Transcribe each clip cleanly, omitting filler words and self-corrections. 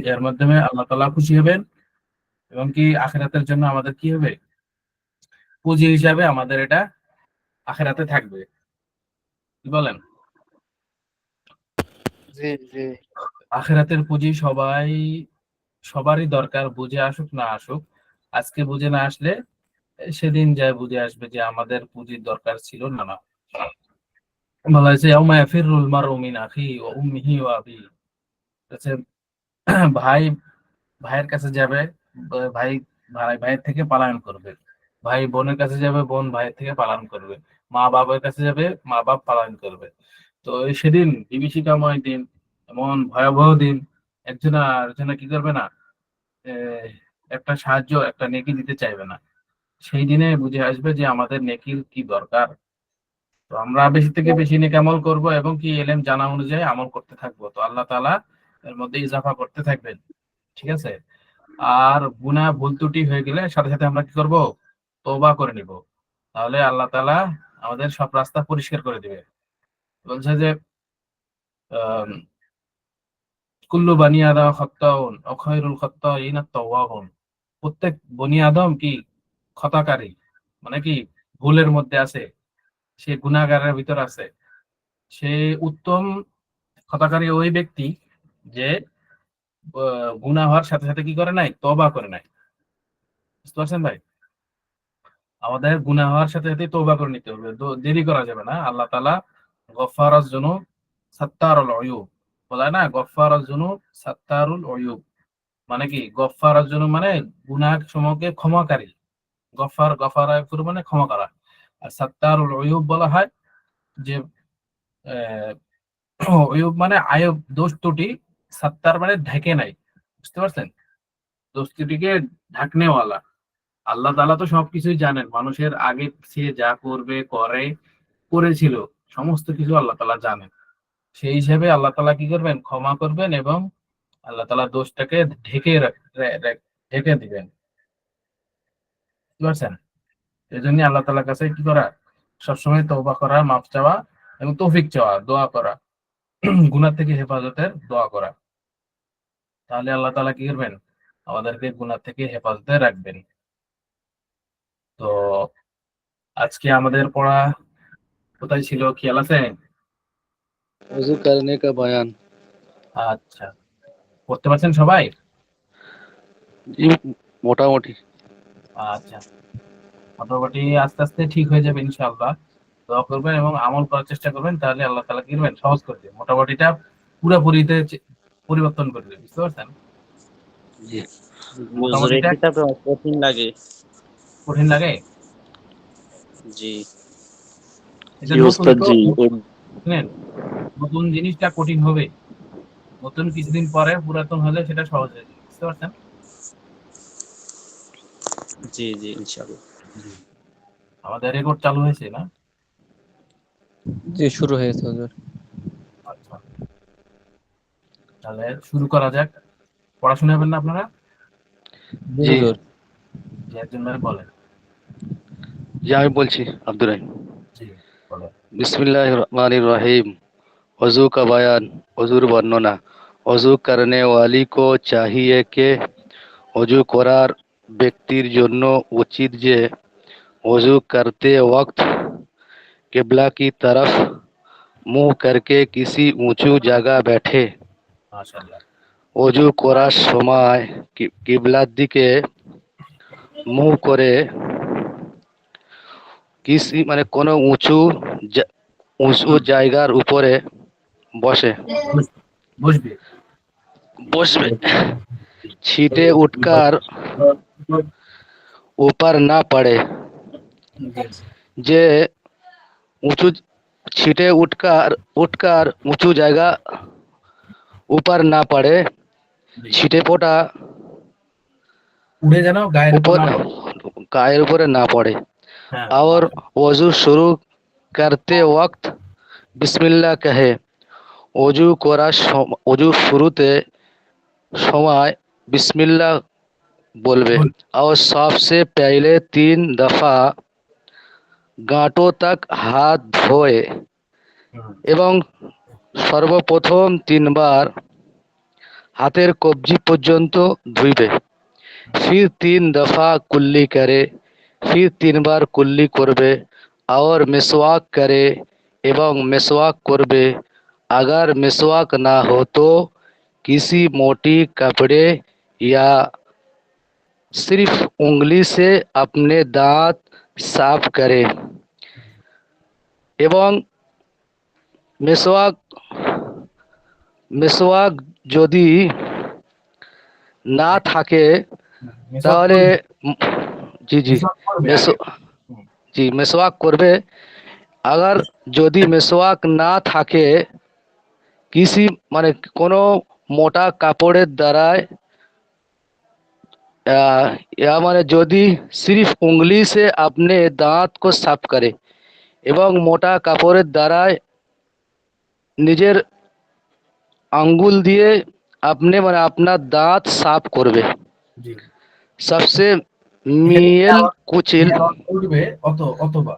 এর মাধ্যমে আল্লাহ তাআলা খুশি হবেন এবং কি আখিরাতের জন্য আমাদের কি হবে? পুঁজি হিসাবে আমাদের এটা আখিরাতে থাকবে। কি বলেন? জি জি। আখিরাতের পুঁজি সবারই দরকার, বুঝে আসুক না আসুক। আজকে বুঝে না আসলে সেদিন যায় বুঝে আসবে যে আমাদের পুঁজির দরকার ছিল না। বলা হয়েছে ইয়াউমা ইয়াফিরুল মারউ মিন আখিহি ওয়া উম্মিহি ওয়া আবিহি। হচ্ছে ভাই ভাইয়ের কাছে যাবে, ভাই ভাইয়ের থেকে পালায়ন করবে। ভাই বোনের কাছে যাবে, বোন ভাইয়ের থেকে পালায়ন করবে। মা বাবার কাছে যাবে, মা বাপ পালায়ন করবে। তো এই সেদিন বিভীষিকাময় দিন, এমন ভয়াবহ দিন, একজন আরেকজনে কি করবে না, এ, একটা সাহায্য, একটা নেকি দিতে চাইবে না। সেই দিনে বুঝে আসবে যে আমাদের নেকির কি দরকার। তো আমরা বেশি থেকে বেশি নেক আমল করব এবং কি এলেম জানা অনুযায়ী আমল করতে থাকবো, তো আল্লাহ তাআলা এর মধ্যে ইজাফা করতে থাকবেন। ঠিক আছে? আর গুনাহ ভুল ত্রুটি হয়ে গেলে সাথে সাথে আমরা কি করব? তওবা করে নিব। তাহলে আল্লাহ তাআলা আমাদের সব রাস্তা পরিষ্কার করে দিবে। বলছে যে আম, কুল্লু বানি আদম খাত্তাউন ওয়া খায়রুল খাত্তাইন আত-তাওয়াবুন। প্রত্যেক বনি আদম কি খতাকারী, মানে কি ভুলের মধ্যে আছে, সে গুনাহগারের ভিতর আছে। সে উত্তম খতাকারী ওই ব্যক্তি যে গুনাহ হওয়ার সাথে সাথে কি করে নাই, তওবা করে নাই। বুঝতে পারছেন ভাই? আমাদের গুনাহ হওয়ার সাথে সাথে তওবা করে নিতে হবে, দেরি করা যাবে না। আল্লাহ তাআলা গফফারাজ যুনুব সাত্তারুল উয়ুব, বলা হয় না গফফারাজ যুনুব সাত্তারুল উয়ুব, মানে কি গফফারাজ যুনুব মানে গুনাহ সমূহকে ক্ষমাকারী। গফারা ইয়াগফিরু মানে ক্ষমা করা। আর সাত্তারুল উয়ুব বলা হয় যে উয়ুব মানে আয়ব, দোষ ত্রুটি। সাত্তার মানে ঢেকে নাই। বুঝতে পারছেন? দোষ ত্রুটিকে ঢাকনেওয়ালা। আল্লাহ তাআলা তো সবকিছুই জানেন, মানুষের আগে সে যা করবে করেছিল, সমস্ত কিছু আল্লাহ তাআলা জানেন। সেই হিসেবে আল্লাহ তাআলা কি করবেন? ক্ষমা করবেন এবং আল্লাহ তাআলা দোষটাকে ঢেকে দিবেন। বুঝতে পারছেন? এই জন্য আল্লাহ তাআলার কাছে কি করা, সবসময় তওবা করা, মাফ চাওয়া এবং তৌফিক চাওয়া, দোয়া করা, গুনাহ থেকে হেফাজতের দোয়া করা। তাহলে আল্লাহ তাআলা কি করবেন? আমাদেরকে গুনাহ থেকে হেফাজতে রাখবেন। তো আজকে আমাদের পড়া কোথায় ছিল খেয়াল আছে? वजू करने का बयान। আচ্ছা, পড়তে পারছেন সবাই? जी, মোটামুটি। আচ্ছা, মোটামুটি আস্তে আস্তে ঠিক হয়ে যাবে ইনশাআল্লাহ। দোয়া করবেন এবং আমল করার চেষ্টা করবেন, তাহলে আল্লাহ তাআলা কি করবেন? সহজ করে দিবেন। মোটামুটিটা পুরোপুরিতে পরিবর্তন করে দিবেন। বুঝতে পারছেন? জি। হুজুর এই মোটামুটিটা কিতাব কঠিন লাগে। কঠিন লাগে? জি এটা জি নতুন ওস্তাদ তো, জি। শুনেন, নতুন জিনিসটা কঠিন হবে। নতুন কিছুদিন পরে পুরাতন হলে সেটা সহজ হয়ে যাবে। বুঝতে পারছেন? জি জি ইনশাআল্লাহ। জি। আমাদের রেকর্ড চালু হয়েছে না? জি শুরু হয়েছে হুজুর। আচ্ছা, তাহলে শুরু করা যাক। পড়াশোনা হবেন না আপনারা? জি জি হুজুর। যে একজন ধরে বলেন। জি, আমি বলছি আব্দুর রহিম। জি, বলেন। বিসমিল্লাহির রহমানির রহিম। वजू का बयान। वजूर বর্ণনা। वजू करने वाली को चाहिए कि वजू করার ব্যক্তির জন্য উচিত যে वजू करते वक्त किबला की तरफ मुंह करके किसी ऊंचू जगह बैठे। মাশাআল্লাহ। वजू করার সময় কিবলার দিকে মুখ করে কিসি মানে কোনো উঁচু জায়গার উপরে বসে বস- বসবে। বসবে। ছিটে উঠকার ऊपर ना पड़े। যে উঁচু ছিটে উঠকার উঁচু জায়গা ऊपर ना पड़े। ছিটে ফোটা উড়ে যেন গায়ের উপর ऊपर না পড়ে। গায়ের উপরে না পড়ে। হ্যাঁ, और মাশাআল্লাহ। वजू शुरू करते वक्त बिस्मिल्लाह कहे। অজু শুরুতে সময় বিসমিল্লাহ বলবে। और सबसे पहले 3 दफा गांठों तक हाथ धोए হুম, এবং সর্বপ্রথম 3 বার হাতের কবজি পর্যন্ত ধুইবে। फिर 3 दफा कुल्ली करे, फिर 3 बार कुल्ली করবে और मिसवाक करे এবং मिसवाक করবে। अगर मिसवाक ना हो तो किसी मोटी कपड़े या सिर्फ उंगली से अपने दांत साफ करे এবং মিসওয়াক মিসওয়াক যদি না থাকে মেসওয়াক তাহলে জি জি মেসওয়াক করবে মেসো আগে। হুম, জি মেসওয়াক করবে। আগার যদি মেসওয়াক না থাকে কিসি মানে কোনো মোটা কাপড়ের দ্বারায় या মানে যদি सिर्फ उंगली से अपने दांत को साफ करे এবং মোটা কাপড়ের দ্বারায় নিজের আঙ্গুল দিয়ে আপনি মানে আপনার দাঁত সাফ করবে। জি। सबसे এখানে মিয়েল কুচিল ইয়ার অর্থ উঠবে অথবা,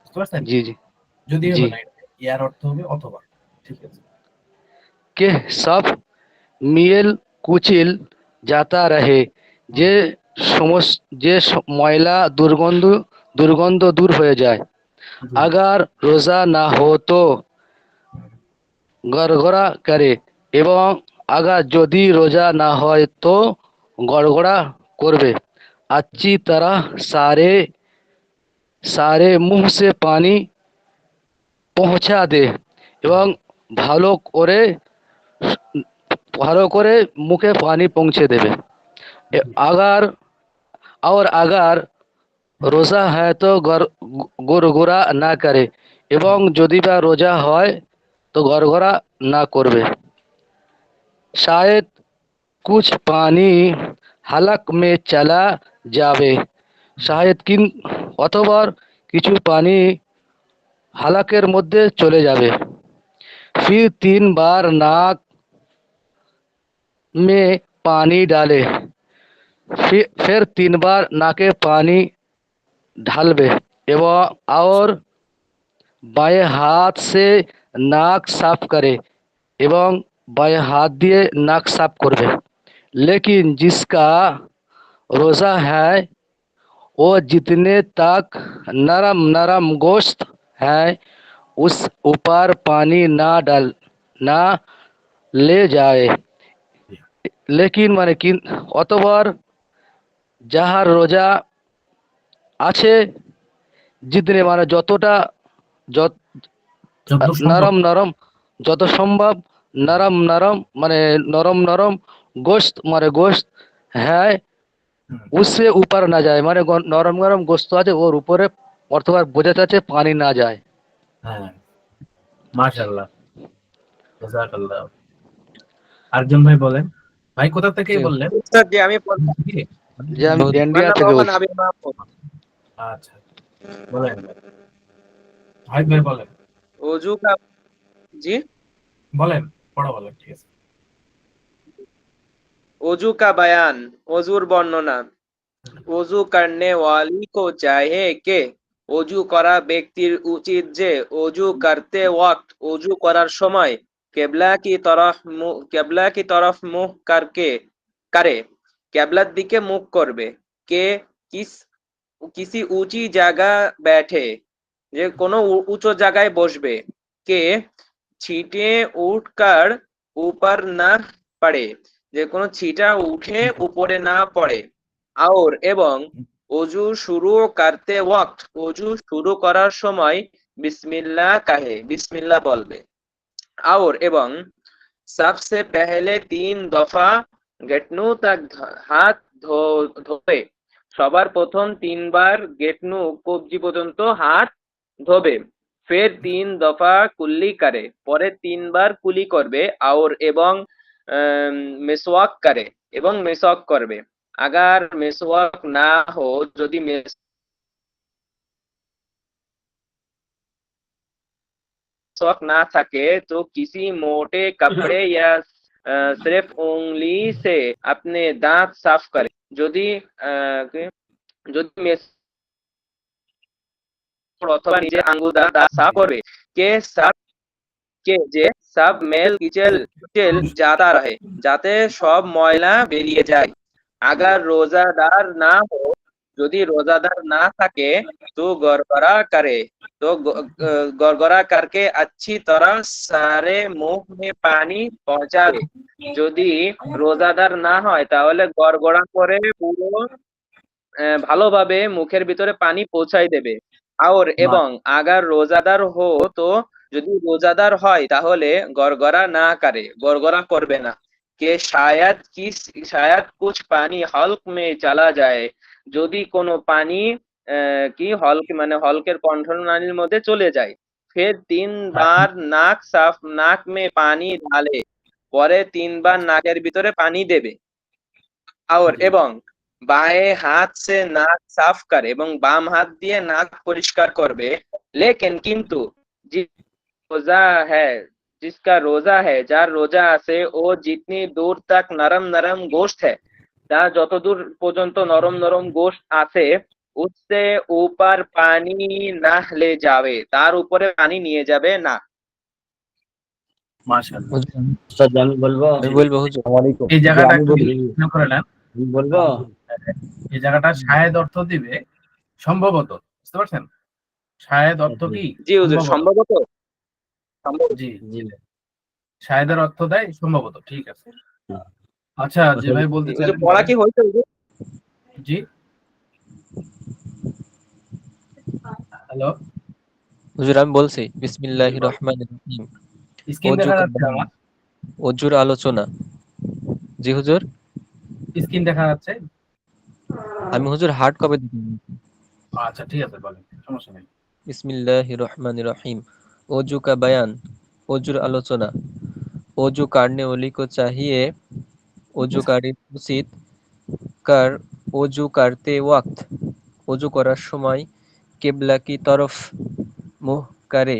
বুঝতে পারছেন? জি জি যদি জি হবে না, ইয়ার অর্থ হবে অথবা। ঠিক আছে। के सब মিয়েল কুচিল যাতা রহে যে সমস্ত যে ময়লা দুর্গন্ধ দূর হয়ে যায়। জি। अगर रोजा ना हो तो গড়গড়া করে এবং আগা যদি রোজা না হয় তো গড়গড়া করবে। अच्छी तरह सारे सारे मुंह से पानी পৌঁছা দে এবং ভালো করে ভালো করে মুখে পানি পৌঁছে দেবে। अगर और अगर রোজা है तो গড়গড়া না করে এবং যদি বা রোজা হয় তো গড়গড়া না করবে। शायद कुछ पानी হালাক মে চলা যাবে শায়দ কিন অথবা কিছু পানি হালাকের মধ্যে চলে যাবে। फिर 3 बार नाक में पानी डाले फिर 3 बार नाके पानी ঢালবে এবং और बाएं हाथ से नाक साफ करे এবং बाएं हाथ দিয়ে নাক সাফ করবে। लेकिन जिसका रोजा है वो जितने तक नरम नरम गोश्त है उस ऊपर पानी ना ले जाए। लेकिन মানে কি অতবার যাহার রোজা আছে জিতনে মানে যতটা যত সম্ভব। নরম নরম যত সম্ভব নরম নরম মানে নরম নরম গোশত মানে গোশত হ্যাঁ उससे ऊपर না যায় মানে নরম নরম গোশত আছে ওর উপরে অথবা বোঝাতে আছে পানি না যায়। হ্যাঁ, মাশাআল্লাহ, জাযাকাল্লাহ। আরেকজন ভাই বলেন। ভাই কোথা থেকে জি। বললেন? স্যার জি আমি বলছি। যে আমি বহুত- ইন্ডিয়া থেকে মোহাম্মদ বলছি। আবির মাহমুদ। আচ্ছা, বলেন ভাই। ভাই বলেন ওযু কা জি বলেন পড়া বলেন। ঠিক আছে। ওযু কা বায়ান, ওযুর বর্ণনা। ওযু করনে ওয়ালি কো চাহে কে ওযু করা ব্যক্তির উচিত যে ওযু করতে ওয়াক্ত ওযু করার সময় কেবলা কি তরফ মুখ করে কেবলার দিকে মুখ করবে। কে কিস किसी ऊंची जगह बैठे যে কোনো উঁচু জায়গায় বসবে। কে ছিটে উঠकर ऊपर না পড়ে যে কোনো ছিটা উঠে উপরে না পড়ে। और এবং ওযু শুরু করতে ওয়াক্ত ওযু শুরু করার সময় বিসমিল্লাহ কাহে বিসমিল্লাহ বলবে। और এবং सबसे पहले 3 दफा घुटनों तक हाथ ধোবে সবার প্রথম 3 বার গেটনু কবজি পর্যন্ত হাত ধোবে। ফের 3 দফা কুল্লি করে পরে 3 বার কুলি করবে। और এবং মিসওয়াক করে এবং মিসওয়াক করবে। अगर मिसवाक ना हो যদি मिसवाक ना থাকে तो किसी मोटे कपड़े या सिर्फ उंगली से अपने दांत साफ करे। যদি যদি অথবা নিজের আঙ্গুল দ্বারা দাঁত সাফ করবে। কে সাফ के जे सब मेल किचल किचल जाता रहे যাতে সব ময়লা বেরিয়ে যায় अगर रोजादार ना हो যদি रोजादार ना থাকে तो गड़गड़ा करे तो गड़गड़ा करके अच्छी तरह सारे मुंह में पानी पहुंचावे যদি রোজাদার না হয় তাহলে গড়গড়া করে পুরো ভালোভাবে মুখের ভিতরে পানি পৌঁছাই দেবে আর এবং আগার রোজাদার হো তো যদি রোজাদার হয় তাহলে গড়গড়া না করে গড়গড়া করবে না কে শায়াদ কুছ পানি হলক মে চলা যায় যদি কোনো পানি কি হলক মানে হলকের কণ্ঠনালীর মধ্যে চলে যায় ফের 3 বার নাক মে পানি ঢালে পরে 3 বার নাকের ভিতরে পানি দেবে আর এবং बाएं हाथ से नाक साफ करे এবং বাম হাত দিয়ে নাক পরিষ্কার করবে लेकिन কিন্তু रोजा है जिसका रोजा है যার রোজা আছে ও जितनी दूर तक नरम नरम गोश्त है তার যত দূর পর্যন্ত নরম নরম গোশত আছে उससे ऊपर पानी না ले যাবে তার উপরে পানি নিয়ে যাবে না মাশাআল্লাহ। হুজুর, উস্তাদ আমি বলবো আমি বলবো হুজুর। আসসালামু আলাইকুম। এই জায়গাটা আমি একটু বলি মনে করে নেন, আমি বলবো এই জায়গাটা শায়েদ অর্থ দিবে সম্ভবত, বুঝতে পারছেন? শায়েদ অর্থ কি? জি হুজুর সম্ভবত জি জি শায়েদের অর্থ দেয় সম্ভবত, ঠিক আছে। আচ্ছা, যে ভাই বলতে হুজুর চাইলেন পড়া কি হয়েছে হুজুর? জি হ্যালো, হুজুর আমি বলছি বিসমিল্লাহির রহমানির রহিম। স্ক্রিন অজু দেখা যাচ্ছে আমার? অজুর আলোচনা। জি হুজুর, স্ক্রিন দেখা যাচ্ছে? আমি হুজুর হার্ড কপি দিতে আচ্ছা ঠিক আছে, বলেন, সমস্যা নেই। বিসমিল্লাহির রহমানির রহিম। অজু का बयान, অজুর আলোচনা। অজু करने वाली को चाहिए অজুকারী উচিত কার অজু করতে ওয়াক্ত অজু করার সময় কিবলা কি তরফ মুখ করে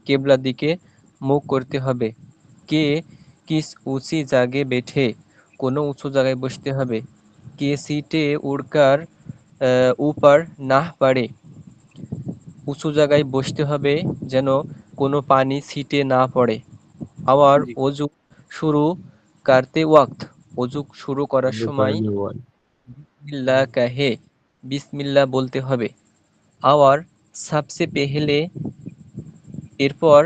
কিবলা দিকে মুখ করতে হবে। কে কিস উঁচি জায়গায় বেঠে কোনো উঁচু জায়গায় বসতে হবে। কে সিটে উড়কার উপর না পড়ে উঁচু জায়গায় বসতে হবে যেন কোনো পানি সিটে না পড়ে। আবার জি। অজু শুরু করতে ওয়াক্ত অজু শুরু করার সময় বিসমিল্লাহ কাহে বিসমিল্লাহ বলতে হবে। আবার সবসে পেহলে এরপর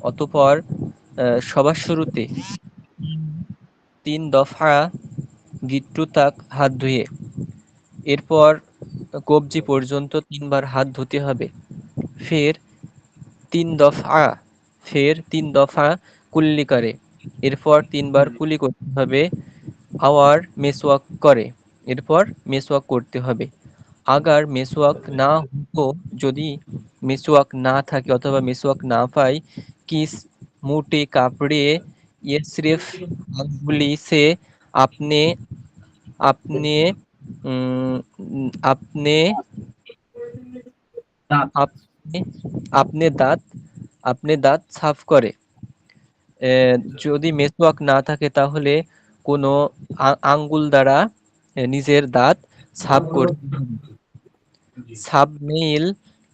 অতঃপর সবার শুরুতে 3 দফা গিট্টু তাক হাত ধুয়ে এরপর কবজি পর্যন্ত 3 বার হাত ধুতে হবে। ফের 3 দফা ফের 3 দফা কুল্লি করে এরপর 3 বার কুলি করতে হবে। আবার মেসওয়াক করে এরপর মেসওয়াক করতে হবে। আগার মেসওয়াক না हो যদি মেসওয়াক না থাকে অথবা মেসওয়াক না পাই किस मोटे कपड़े ये सिर्फ अंगुली से अपने अपने अपने দাঁত। अपने अपने दांत अपने दांत সাফ করে। যদি মেসওয়াক না থাকে তাহলে কোনো আঙ্গুল দ্বারা নিজের দাঁত সাফ করতে হবে। সাবমেইল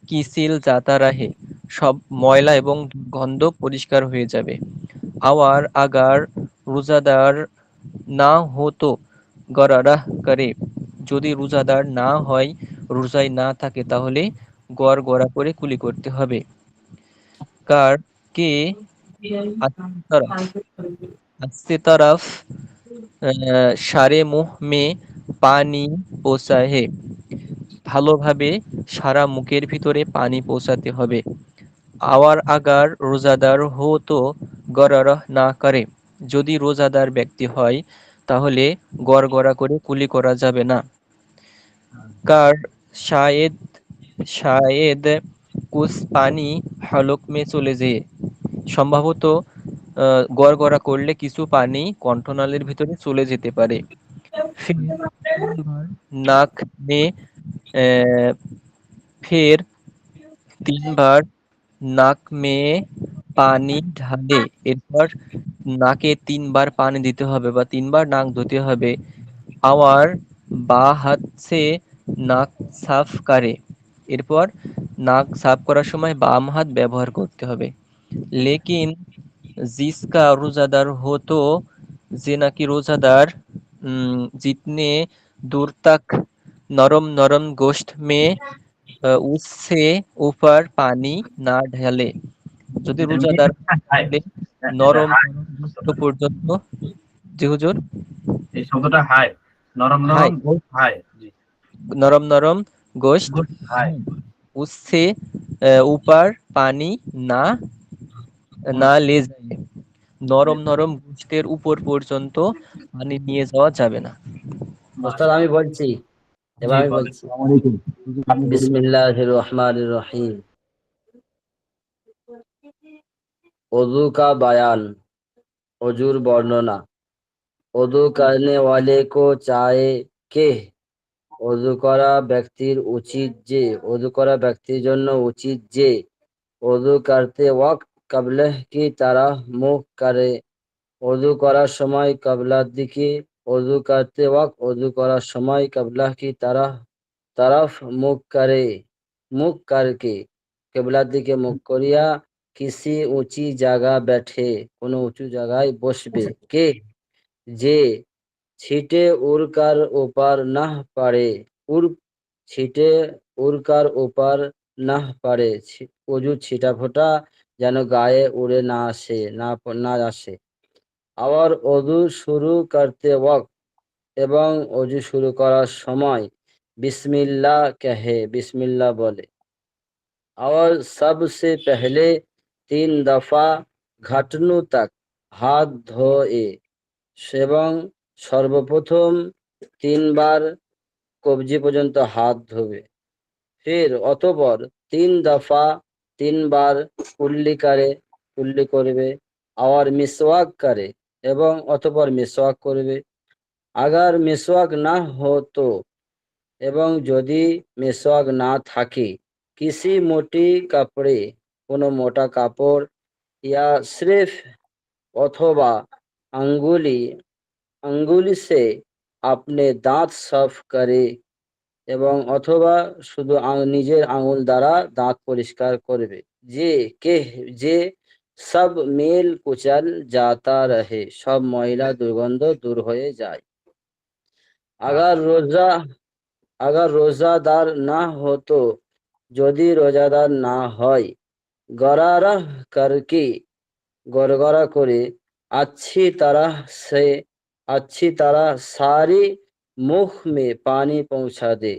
কিসিল যাতা রাহে সব ময়লা এবং গন্ধ পরিষ্কার হয়ে যাবে। আবার আগার রোজাদার না হতো গরারাহ করে যদি রোজাদার না হয় রোজায় না থাকে তাহলে গড় গড়া করে কুলি করতে হবে। কার কে अस्सी तरफ সারে মুহ মে পানি পৌঁছায় ভালোভাবে সারা মুখের ভিতরে পানি পৌঁছাতে হবে। আওয়ার আগার রোজাদার হো তো গরারহ না করে যদি রোজাদার ব্যক্তি হয় তাহলে গড়গড়া করে কুলি করা যাবে না। কার শায়েদ শায়েদ কুছ পানি হলক মে চলে যেয়ে সম্ভবত গড়গড়া করলে কিছু পানি কণ্ঠনালীর ভিতরে চলে যেতে পারে। ফির 3 বার নাক মে ফের 3 বার নাক মে পানি ঢালে এরপর নাকে 3 বার পানি দিতে হবে বা 3 বার নাক ধুতে হবে। আবার বা হাত সে নাক সাফ করে এরপর নাক সাফ করার সময় বাম হাত ব্যবহার করতে হবে। লেকিন जिसका रोजादार हो तो जे नाकी रोजादार जितने दूर तक नरम नरम गोश्त में उससे ऊपर पानी না ঢালে যদি এটা রোজাদার হায় নরম নরম গোশত পর্যন্ত জি হুজুর এই শব্দটা হায় নরম হাই নরম গোশত হায় জি नरम नरम गोश्त গোশত হায় उससे ऊपर पानी না না ले जाए নরম নরম গোশতের উপর পর্যন্ত পানি নিয়ে যাওয়া যাবে না ওস্তাদ আমি বলছি এবার জি আমি বলেন। বলছি बिस्मिल्लाहिर रहमानिर रहीम वजू का बयान वजूर বর্ণনা वजू करने वाले को चाहे के वजू করা ব্যক্তির উচিত যে वजू করা ব্যক্তির জন্য উচিত যে वजू करते वक्त कबले की तरह मुख करे वजू করার সময় কবলার দিকে वजू करते वक्त वजू করার সময় कबला की तरफ मुख करे मुख करके কেবলার দিকে মুখ করিয়া কিসি উঁচি জায়গা बैठे কোনো উঁচু জায়গায় বসবে কে যে ছিটে উড়কার ওপার না পারে উড় ছিটে উড়কার ওপার না পারে অজু ছিটা ফোটা যেন গায়ে উড়ে না আসে না আসে আবার অজু শুরু করতে ওয়াক্ত এবং অজু শুরু করার সময় बिस्मिल्लाह कहे बिस्मिल्लाह बोले और सबसे पहले 3 दफा घटनों तक हाथ धोए এবং সর্বপ্রথম 3 বার কবজি পর্যন্ত হাত ধোবে ফির অতঃপর 3 দফা 3 বার কুল্লি করবে আর মিসওয়াক করে এবং অতঃপর মিসওয়াক করবে अगर मिसवाक ना हो तो এবং যদি মিসওয়াক না থাকে किसी मोटी कपड़े কোনো মোটা কাপড় या सिर्फ অথবা अंगुली से अपने दांत साफ करे এবং অথবা শুধু নিজের আঙুল দ্বারা দাঁত পরিষ্কার করবে যে সব মেল কুচল जाता रहे সব ময়লা দুর্গন্ধ দূর হয়ে যায় अगर रोजादार ना हो तो যদি রোজাদার না হয় গরারা करके গড়গড়া করে अच्छी तरह सारी मुख में पानी पहुंचा दे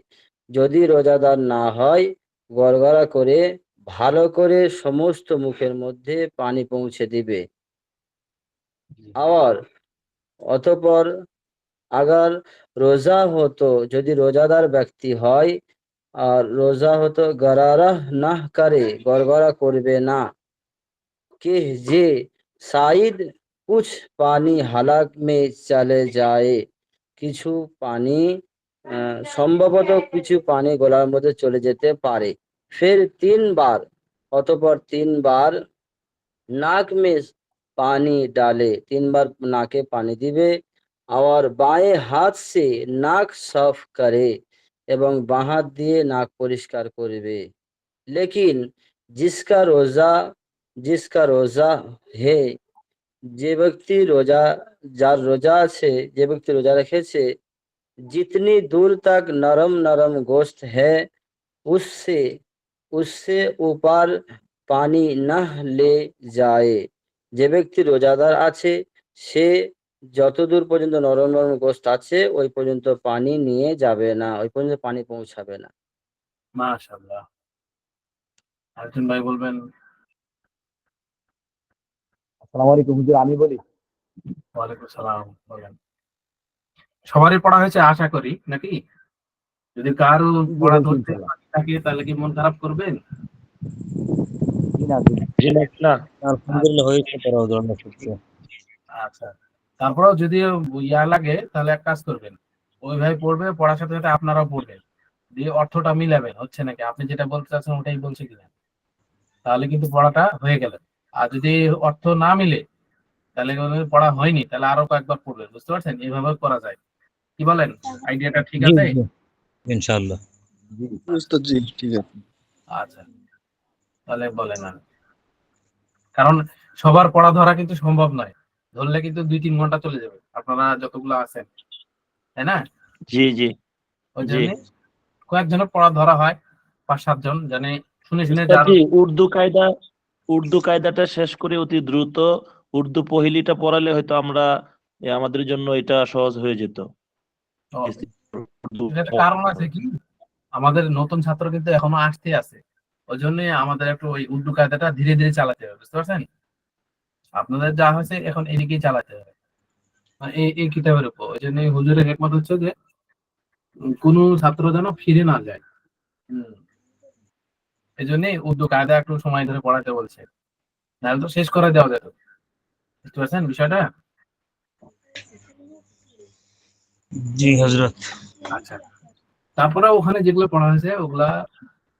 যদি রোজাদার না হয় গড়গড়া করে ভালো করে সমস্ত মুখের মধ্যে পানি পৌঁছে দিবে আর অতঃপর अगर रोजा हो तो যদি রোজাদার ব্যক্তি হয় আর রোজা হতো গরারা না করে গড়গড়া করবে না कि जे शायद कुछ पानी हलक में चले जाए কিছু পানি সম্ভবত কিছু পানি গলার মধ্যে চলে যেতে পারে फिर 3 बार অতঃপর 3 বার नाक में पानी डाले 3 बार नाके पानी दिबे और बाएं हाथ से नाक साफ करे এবং বাঁ হাত দিয়ে নাক পরিষ্কার করবে लेकिन जिसका रोजा है যে ব্যক্তি যার রোজা আছে যে ব্যক্তি রোজা রেখেছে जितनी दूर तक नरम नरम गोश्त है उससे ऊपर पानी न ले जाए যে ব্যক্তি রোজাদার আছে সে যতদূর পর্যন্ত নরম নরম গোশত আছে ওই পর্যন্ত পানি নিয়ে যাবে না ওই পর্যন্ত পানি পৌঁছাবে না মাশাআল্লাহ আরেকজন ভাই বলবেন আসসালামু আলাইকুম হুজুর আমি বলি ওয়ালাইকুম সালাম বলেন সবারই পড়া হয়েছে আশা করি নাকি যদি কারো পড়া ধরতে থাকে তাহলে কি মন খারাপ করবেন না আলহামদুলিল্লাহ হয়েছে পড়া হুজুর অনেক কিছু আচ্ছা তারপরেও যদি ইয়া লাগে তাহলে এক কাজ করবেন ওই ভাই পড়বে পড়ার সাথে সাথে আপনারাও পড়বেন দিয়ে অর্থটা মিলাবেন হচ্ছে নাকি আপনি যেটা বলতে চাচ্ছেন ওটাই বলছে কিনা তাহলে কিন্তু পড়াটা হয়ে গেল আর যদি অর্থ না মিলে তাহলে পড়া হয়নি তাহলে আরো কয়েকবার পড়বেন বুঝতে পারছেন এইভাবে করা যায় কি বলেন আইডিয়াটা ঠিক আছে ইনশাআল্লাহ উস্তাদ জি ঠিক আছে আচ্ছা তাহলে বলেন কারণ সবার পড়া ধরা কিন্তু সম্ভব নয়, ধরলে কিন্তু 2-3 ঘন্টা চলে যাবে আপনারা যতগুলো আছেন, তাই না? জি জি ওই জি। জন্য কয়েকজনের পড়া ধরা হয়, 5-7 জন, জানে শুনে শুনে উস্তাদ যার। জি, উর্দু কায়দাটা শেষ করে অতি দ্রুত উর্দু পহিলিটা পড়ালে হয়তো আমরা আমাদের জন্য এটা সহজ হয়ে যেত। উর্দু এটা কারণ আছে কি, আমাদের নতুন ছাত্র কিন্তু এখনো আসতে আছে, ওই জন্য আমাদের একটু ওই উর্দু কায়দাটা ধীরে ধীরে চালাতে হবে, বুঝতে পারছেন? আপনাদের যা হয়েছে এখন এদিকেই চালাতে হবে, মানে এই কিতাবের উপর। ওই জন্য হুজুরের একমত হচ্ছে যে কোনো ছাত্র যেন ফিরে না যায়। এই জন্য উর্দু কায়দা একটু সময় ধরে পড়াতে বলছে, নাহলে তো শেষ করে দেওয়া যেত, বুঝতে পারছেন বিষয়টা? জি হযরত। আচ্ছা, তারপরে ওখানে যেগুলো পড়া হয়েছে ওগুলা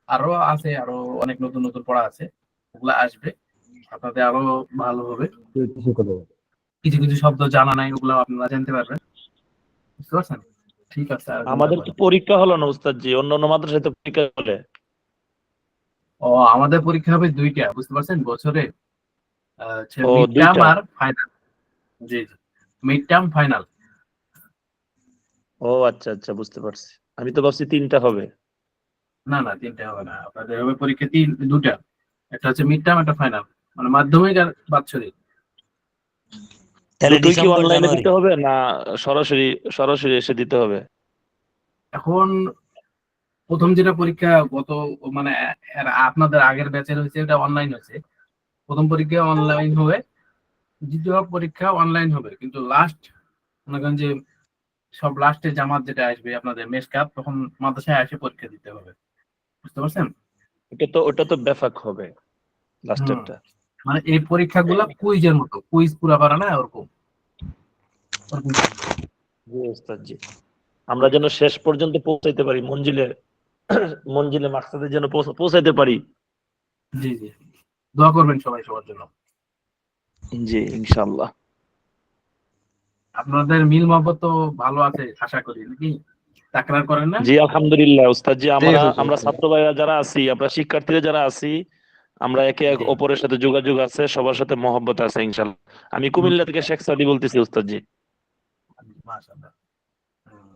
আরো আছে, আরো অনেক নতুন নতুন পড়া আছে, ওগুলা আসবে, আপনাদের আরো ভালো হবে। কিছু কিছু শব্দ জানা নাই, ওগুলো আপনারা জানতে পারবেন, বুঝতে পারছেন? ঠিক আছে, আরেকজনটা আমাদের তো বলেন। পরীক্ষা হলো না উস্তাদ জি, অন্য অন্য মাদ্রাসায় তো পরীক্ষা হলে। ও, আমাদের পরীক্ষা হবে 2টা, বুঝতে পারছেন, বছরে ও মিড টার্ম 2টা। আর ফাইনাল। জি জি, মিড টার্ম ফাইনাল। ও আচ্ছা আচ্ছা, বুঝতে পারছি। আমি তো ভাবছি 3টা হবে। না না, 3টা হবে না, আপনাদের হবে পরীক্ষা 2টা, একটা হচ্ছে মিড টার্ম, একটা ফাইনাল, মানে মাধ্যমিক আর বাৎসরিক। দুটোই কি অনলাইনে দিতে হবে না সরাসরি সরাসরি এসে দিতে হবে? এখন প্রথম যেটা পরীক্ষা গত, মানে আপনাদের আগের ব্যাচের হয়েছে, এটা অনলাইন হয়েছে, প্রথম পরীক্ষা অনলাইন হবে, দ্বিতীয় পরীক্ষা অনলাইন হবে, কিন্তু লাস্ট মনে করেন যে সব লাস্টে জামাত যেটা আসবে আপনাদের মেস কাপ, তখন মাদ্রাসায় এসে পরীক্ষা দিতে হবে, বুঝতে পারছেন? ওটা তো ব্যাফাক হবে হুম, লাস্টেরটা। মানে এই পরীক্ষাগুলো কুইজের মতো, কুইজ পুরা পারে না ওরকম, ওরকম type এর জি ওস্তাদ জি, আমরা যেন শেষ পর্যন্ত পৌঁছাইতে পারি, মঞ্জিলে মঞ্জিলে মাকসাদে যেন পৌঁছাইতে পারি। জি জি, দোয়া করবেন সবাই সবার জন্য। জি ইনশাআল্লাহ। আপনাদের মিল মহব্বত তো ভালো আছে আশা করি, নাকি? তাকরার করেন না? জি আলহামদুলিল্লাহ উস্তাদ জি, জি আমরা হুজুর। আমরা ছাত্র ভাইরা যারা আছি, আমরা শিক্ষার্থীরা যারা আছি, আমরা একে জি, অপরের সাথে যোগাযোগ আছে, সবার সাথে মহব্বত আছে ইনশাআল্লাহ। আমি কুমিল্লা থেকে শেখ সাদি বলতেছি উস্তাদ জি। মাশাআল্লাহ। হুম,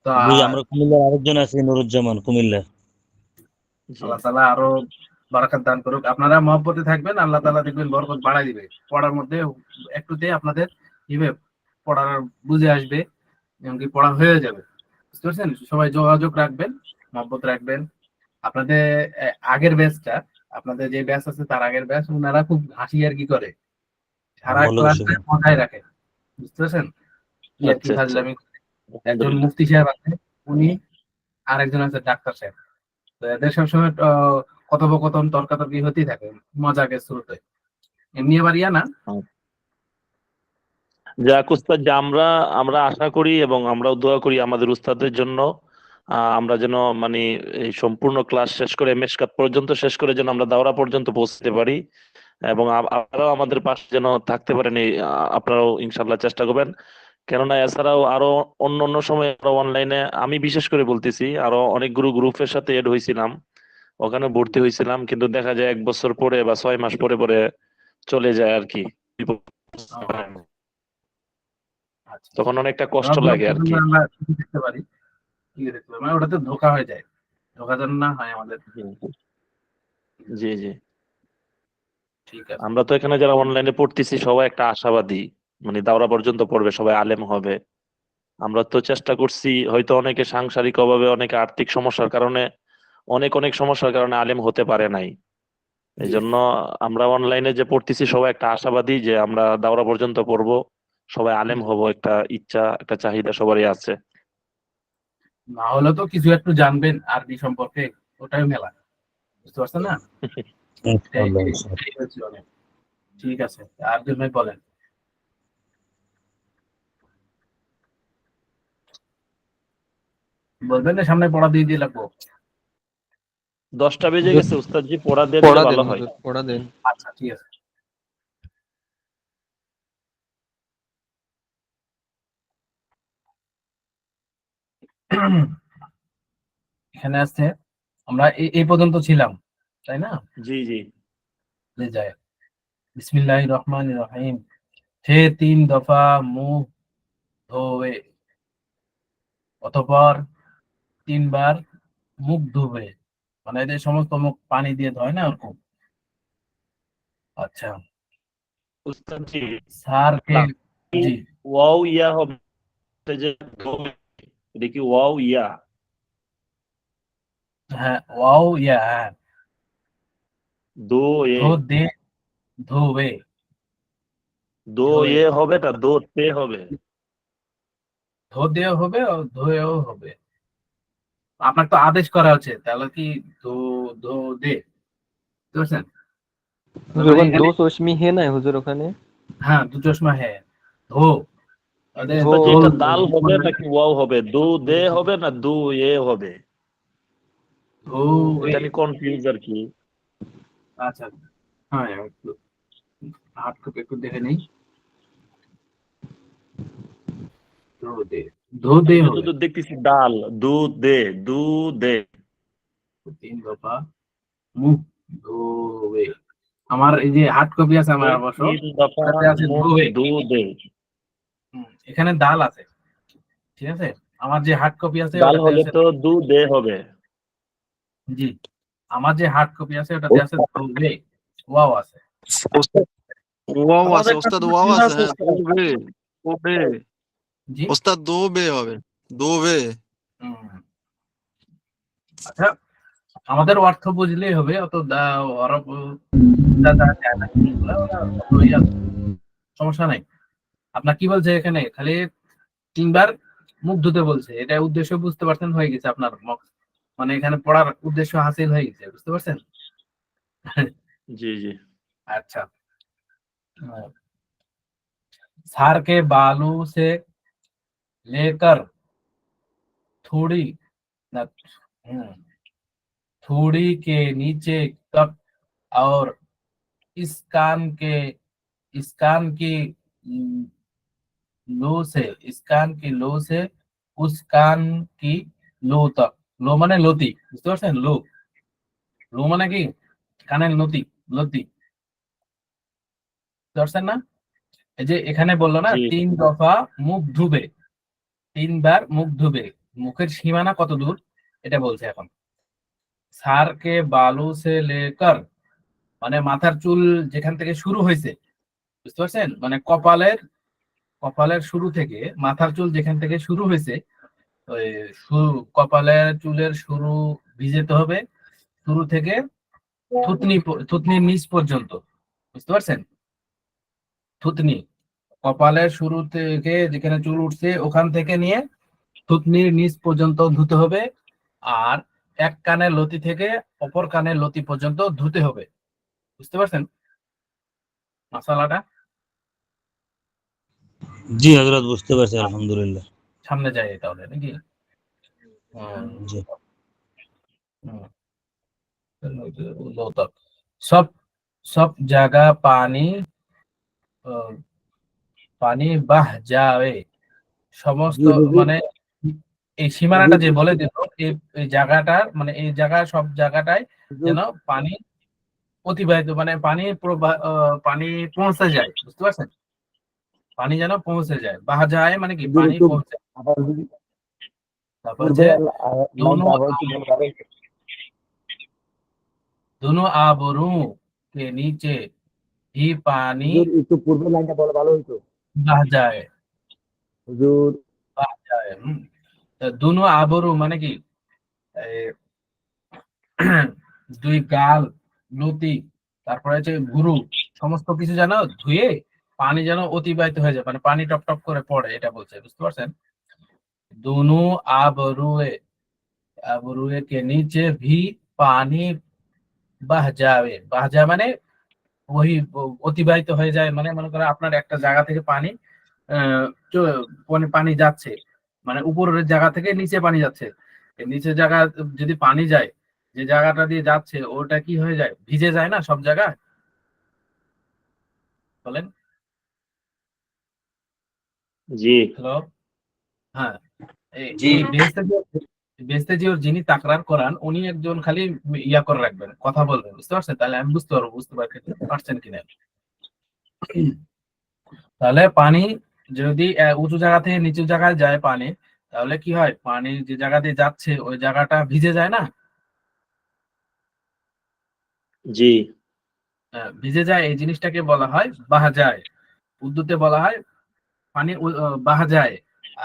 তো জি, আমরা কুমিল্লার আরেকজন আছে নুরুজ্জামান কুমিল্লা। জি আল্লাহ তাআলা আরো বারাকাত দান করুক, আপনারা মহব্বতে থাকবেন, আল্লাহ তাআলা দেখবেন বরকত বাড়াই দিবে, পড়ার মধ্যে একটুতে আপনাদের ইবে পড়ার বুঝে আসবে, এমনকি পড়া হয়ে যাবে, বুঝতে পারছেন? সবাই যোগাযোগ রাখবেন, মহব্বত রাখবেন। আপনাদের আগের ব্যাচটা, আপনাদের যে ব্যাচ আছে তার আগের ব্যাচ, ওনারা খুব হাসি আর কি করে, সারা ক্লাস মাথায় রাখে, বুঝতে পারছেন? আর কি আচ্ছা আচ্ছা, ফাজলামি। একজন আলহামদুলিল্লাহ। মুফতি সাহেব আছে, উনি, আরেকজন আছে ডাক্তার সাহেব, তো এদের সবসময় কথোপকথন তর্কাতর্কি হতেই থাকে, মজাকের স্রোতে, এমনি আবার ইয়া না। যাক উস্তাদ যে, আমরা আমরা আশা করি এবং আমরাও দোয়া করি আমাদের উস্তাদের জন্য, আমরা যেন মানে এই সম্পূর্ণ ক্লাস শেষ করে মেশকাত পর্যন্ত শেষ করে যেন আমরা দাওরা পর্যন্ত পৌঁছতে পারি, এবং আপনারাও আমাদের পাশে যেন থাকতে পারেন, এই আপনারাও ইনশাল্লাহ চেষ্টা করবেন। কেননা এছাড়াও আরো অন্য অন্য সময় আরো অনলাইনে, আমি বিশেষ করে বলতেছি, আরো অনেকগুলো গ্রুপের সাথে এড হয়েছিলাম, ওখানে ভর্তি হয়েছিলাম, কিন্তু দেখা যায় 1 বছর পরে বা 6 মাস পরে পরে চলে যায় আর কি। ও, আচ্ছা তখন আচ্ছা, অনেকটা কষ্ট আমরা লাগে আর কি। আমরা ঠিকই দেখতে পারি, ঠিকই দেখতে পারি, মানে ওটাতে ধোকা হয়ে যায়, ধোকা যেন না হয় আমাদের। জি জি। ঠিক আছে। আমরা তো এখানে যারা অনলাইনে পড়তেছি সবাই একটা আশাবাদী, মানে দাওরা পর্যন্ত পড়বে, সবাই আলেম হবে। আমরা তো চেষ্টা করছি, হয়তো অনেকে সাংসারিক অভাবে, অনেকে আর্থিক সমস্যার কারণে, অনেক অনেক সমস্যার কারণে আলেম হতে পারে নাই। এই জি জন্য জি, আমরা অনলাইনে যে পড়তেছি সবাই একটা আশাবাদী যে আমরা দাওরা পর্যন্ত পড়বো, সবাই আলেম জি। হব, একটা ইচ্ছা একটা চাহিদা সবারই আছে। না হলে তো কিছু একটু জানবেন আরবি সম্পর্কে, ওটাই মেলা, বুঝতে পারছেন না? এটাই হচ্ছে অনেক। ঠিক আছে, আর জন্যই বলেন, বলবেন না সামনে পড়া দিয়ে দিয়ে লাগবো। 10টা বেজে গেছে উস্তাদ জি, পড়া দিয়ে দিলে ভালো হয়। পড়া দেন। আচ্ছা ঠিক আছে। এখানে আছে, আমরা এই পর্যন্ত ছিলাম, তাই না? জি জি যে যায়, बिस्मिल्लाहिर रहमानिर रहीम। সে 3 দফা মুখ ধোবে, অতঃপর 3 বার মুখ ধুবে। মানে এদের সমস্ত মুখ পানি দিয়ে ধোয় না ওরকম। আচ্ছা, উস্তাদ জি, স্যারকে, জি ওয়াও ইয়া হবে যে ধোবে, এটা কি ওয়াও ইয়া? হ্যাঁ, ওয়াও ইয়া, হ্যাঁ, দো এ, ধো দে, ধোবে, দো ধোয়ে, এ হবে না দো তে হবে? ধো দেও হবে ও ধোয়েও হবে। আপনার তো আদেশ করা হচ্ছে, তাহলে কি ধো, ধো দে, বুঝতে পারছেন? তার হুজুর মানে ওখানে এখানে, দো চশমি হে নাই হুজুর ওখানে? হ্যাঁ, দুটো সময় হ্যাঁ, ধো, তাহলে ধো, উস্তাদ জি, ধো, এটা দাল হবে নাকি ওয়াও হবে? দো দে হবে না দো এ হবে? ধো, এটা নিয়ে কনফিউজ আর কি। আচ্ছা, হ্যাঁ, একটু হাত থেকে একটু দেখে নেই। ধো দে, ধো দে আমি হবে, যতদূর দেখতেছি ডাল, দুধ দে, দুধ দে। 3 দফা মুখ ধোবে। আমার এই যে হার্ড কপি আছে আমার অবশ্য, 3 দফা ওটাতে আছে মুখ ধোবে। ধু দে। এখানে দাল আছে, ঠিক আছে। আমার যে হার্ড কপি আছে ডাল ওটাতে হলে আছে, তো দু দে হবে। জি, আমার যে হার্ড কপি আছে ওটাতে আছে ধোবে, ওয়াও আছে। ওস্তাদ ওয়াও আছে, আমাদের কাছে ওস্তাদ তো ওয়াও ঠিক আছে, আছে হ্যাঁ উস্তাদ। দোবে, দোবে জি, ওস্তাদ দোবে হবে, দোবে। হুম, আচ্ছা, আমাদের অর্থ বুঝলেই হবে, অত আরব যায় না এগুলা, ওরা অত সমস্যা নাই। আপনার কি বলছে এখানে, খালি 3 বার মুখ ধুতে বলছে, এটা উদ্দেশ্য বুঝতে পারছেন, হয়ে গেছে আপনার মানে এখানে পড়ার উদ্দেশ্য হাসিল হয়ে গেছে, বুঝতে পারছেন? জি জি। अच्छा, सार के बालों से लेकर थोड़ी न थोड़ी के नीचे तक, और इस कान के, इस कान की लो से, इस कान की लो से उस कान की लो तक। लो মানে লতি, বুঝতে পারছেন? লো, লো মানে কি কানের লতি, লতি, বুঝতে পারছেন না? এই যে এখানে বললো না জি 3 দফা মুখ ধুবে, 3 বার মুখ ধুবে, মুখের সীমানা কত দূর এটা বলছে এখন। সার কে বালু সে লেকার, মানে মাথার চুল যেখান থেকে শুরু হয়েছে, বুঝতে পারছেন? মানে কপালের, কপালের শুরু থেকে মাথার চুল যেখান থেকে শুরু হয়েছে, ওই কপালের চুলের শুরু ভিজাতে হবে, শুরু থেকে থুতনির নিচ পর্যন্ত, বুঝতে পারছেন? থুতনি, কপালের শুরু থেকে যেখানে চুল উঠছে ওখান থেকে নিয়ে থুতনির নিচ পর্যন্ত ধুতে হবে। আর এক কানের লতি থেকে অপর কানের লতি পর্যন্ত ধুতে হবে, বুঝতে পারছেন মশালাটা? জি হযরত, বুঝতে পারছি আলহামদুলিল্লাহ। সামনে যাই তাহলে নাকি? হুম, জি হুম, लो तक, सब सब जगह पानी, পানি বাহ যাবে, সমস্ত, মানে এই সীমানাটা যে বলে দিল, এই এই জায়গাটার মানে এই জায়গা সব জায়গাটায় যেন পানি অতিবাহিত, মানে পানি প্রবাহ, পানি পৌঁছে যায়, বুঝতে পারছেন? পানি যেন পৌঁছে যায়, বাহ যায় মানে কি পানি পৌঁছে। তারপর হচ্ছে दोनों दोनों आबरू के नीचे ही पानी একটু পূর্বের লাইনটা বলা ভালো হতো बह जाए, হুজুর। बह जाए। তো दोनों आबरू মানে কি, এই দুই গাল, লতি, তারপরে হচ্ছে গুরু, সমস্ত কিছু যেন ধুয়ে পানি যেন অতিবাহিত হয়ে যায়, মানে পানি টপ টপ করে পড়ে, এটা বলছে, বুঝতে পারছেন? दोनों आबरूए, आबरूए के नीचे भी पानी বাহ যাবে, বাহ যা মানে ওই অতিবাহিত হয়ে যায়, মানে মনে করেন আপনার একটা জায়গা থেকে পানি মানে পানি যাচ্ছে, মানে উপরের জায়গা থেকে নিচে পানি যাচ্ছে, এই নিচের জায়গা যদি পানি যায়, যে জায়গাটা দিয়ে যাচ্ছে ওটা কি হয়ে যায়, ভিজে যায় না সব জায়গায়, বলেন। জি। হ্যালো, হ্যাঁ, জি। এই বেহেশতে জি ওর যিনি তাকরার করান উনি একজন খালি ইয়া করে রাখবেন, কথা বলবেন, বুঝতে পারছেন? তাহলে আমি বুঝতে পারবো, বুঝতে পারছেন কিনা। তাহলে পানি যদি উঁচু জায়গা থেকে নিচু জায়গায় যায় পানি, তাহলে কি হয়, পানি যে জায়গা দিয়ে যাচ্ছে ওই জায়গাটা ভিজে যায় না? জি। ভিজে যায়, এই জিনিসটাকে বলা হয় বাহা যায়। উর্দুতে বলা হয় পানি বাহা যায়,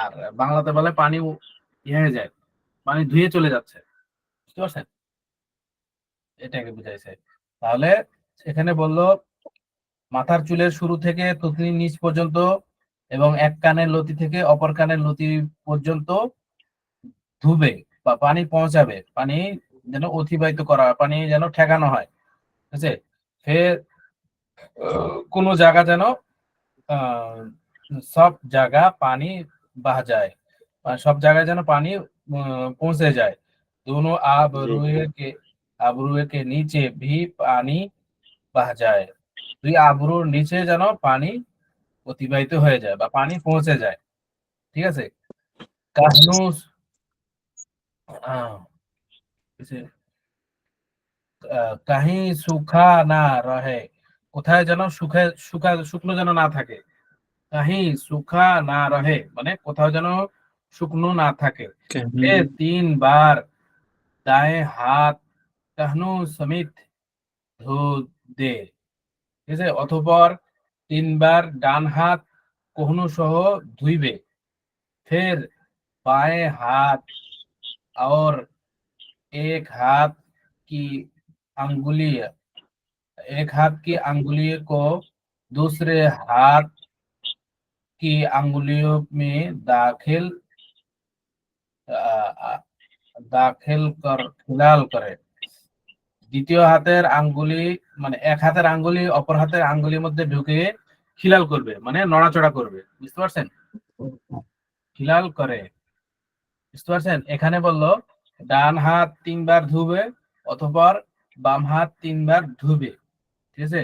আর বাংলাতে বলে পানি ইয়ে হয়ে যায়, পানি ধুয়ে চলে যাচ্ছে। বুঝতে পারছেন? এটাকে বুঝাইছে। তাহলে এখানে বললো মাথার চুলের শুরু থেকে থুতনির নিচ পর্যন্ত এবং এক কানের লতি থেকে অপর কানের লতি পর্যন্ত ধুবে বা পানি পৌঁছাবে, পানি যেন অতিবাহিত করা হয়, পানি যেন ঠেকানো হয়, ঠিক আছে? ফের কোনো জায়গা যেন আহ, সব জায়গা পানি बह जाए, सब जगह যেন পানি পৌঁছে যায়। दोनों জি। आबरूए के नीचे भी पानी बह जाए, দুই আবরুর নিচে যেন পানি অতিবাহিত হয়ে যায় বা পানি পৌঁছে যায়, ঠিক আছে? কাহনুস আহ, কাহি শুখা না রহে, কোথায় যেন শুকনো যেন না থাকে। কাহি শুখা না রহে মানে কোথাও যেন শুকনো না থাকে। ফির 3 बार दाएं हाथ कहनू समेत ধো দে, ঠিক আছে? অতঃপর 3 বার ডান হাত কহনু সহ ধুইবে। ফির बाएं हाथ और एक हाथ की अंगुली एक हाथ की अंगुली को दूसरे हाथ की अंगुलियों में दाखिल कर खिलाल करे। দ্বিতীয় হাতের আঙ্গুলি মানে এক হাতের আঙ্গুলি অপর হাতের আঙ্গুলির মধ্যে ঢুকিয়ে খিলাল করবে, মানে নড়াচড়া করবে। বুঝতে পারছেন? খিলাল করে, বুঝতে পারছেন? এখানে বললো ডান হাত 3 বার ধুবে, অতঃপর বাম হাত 3 বার ধুবে, ঠিক আছে?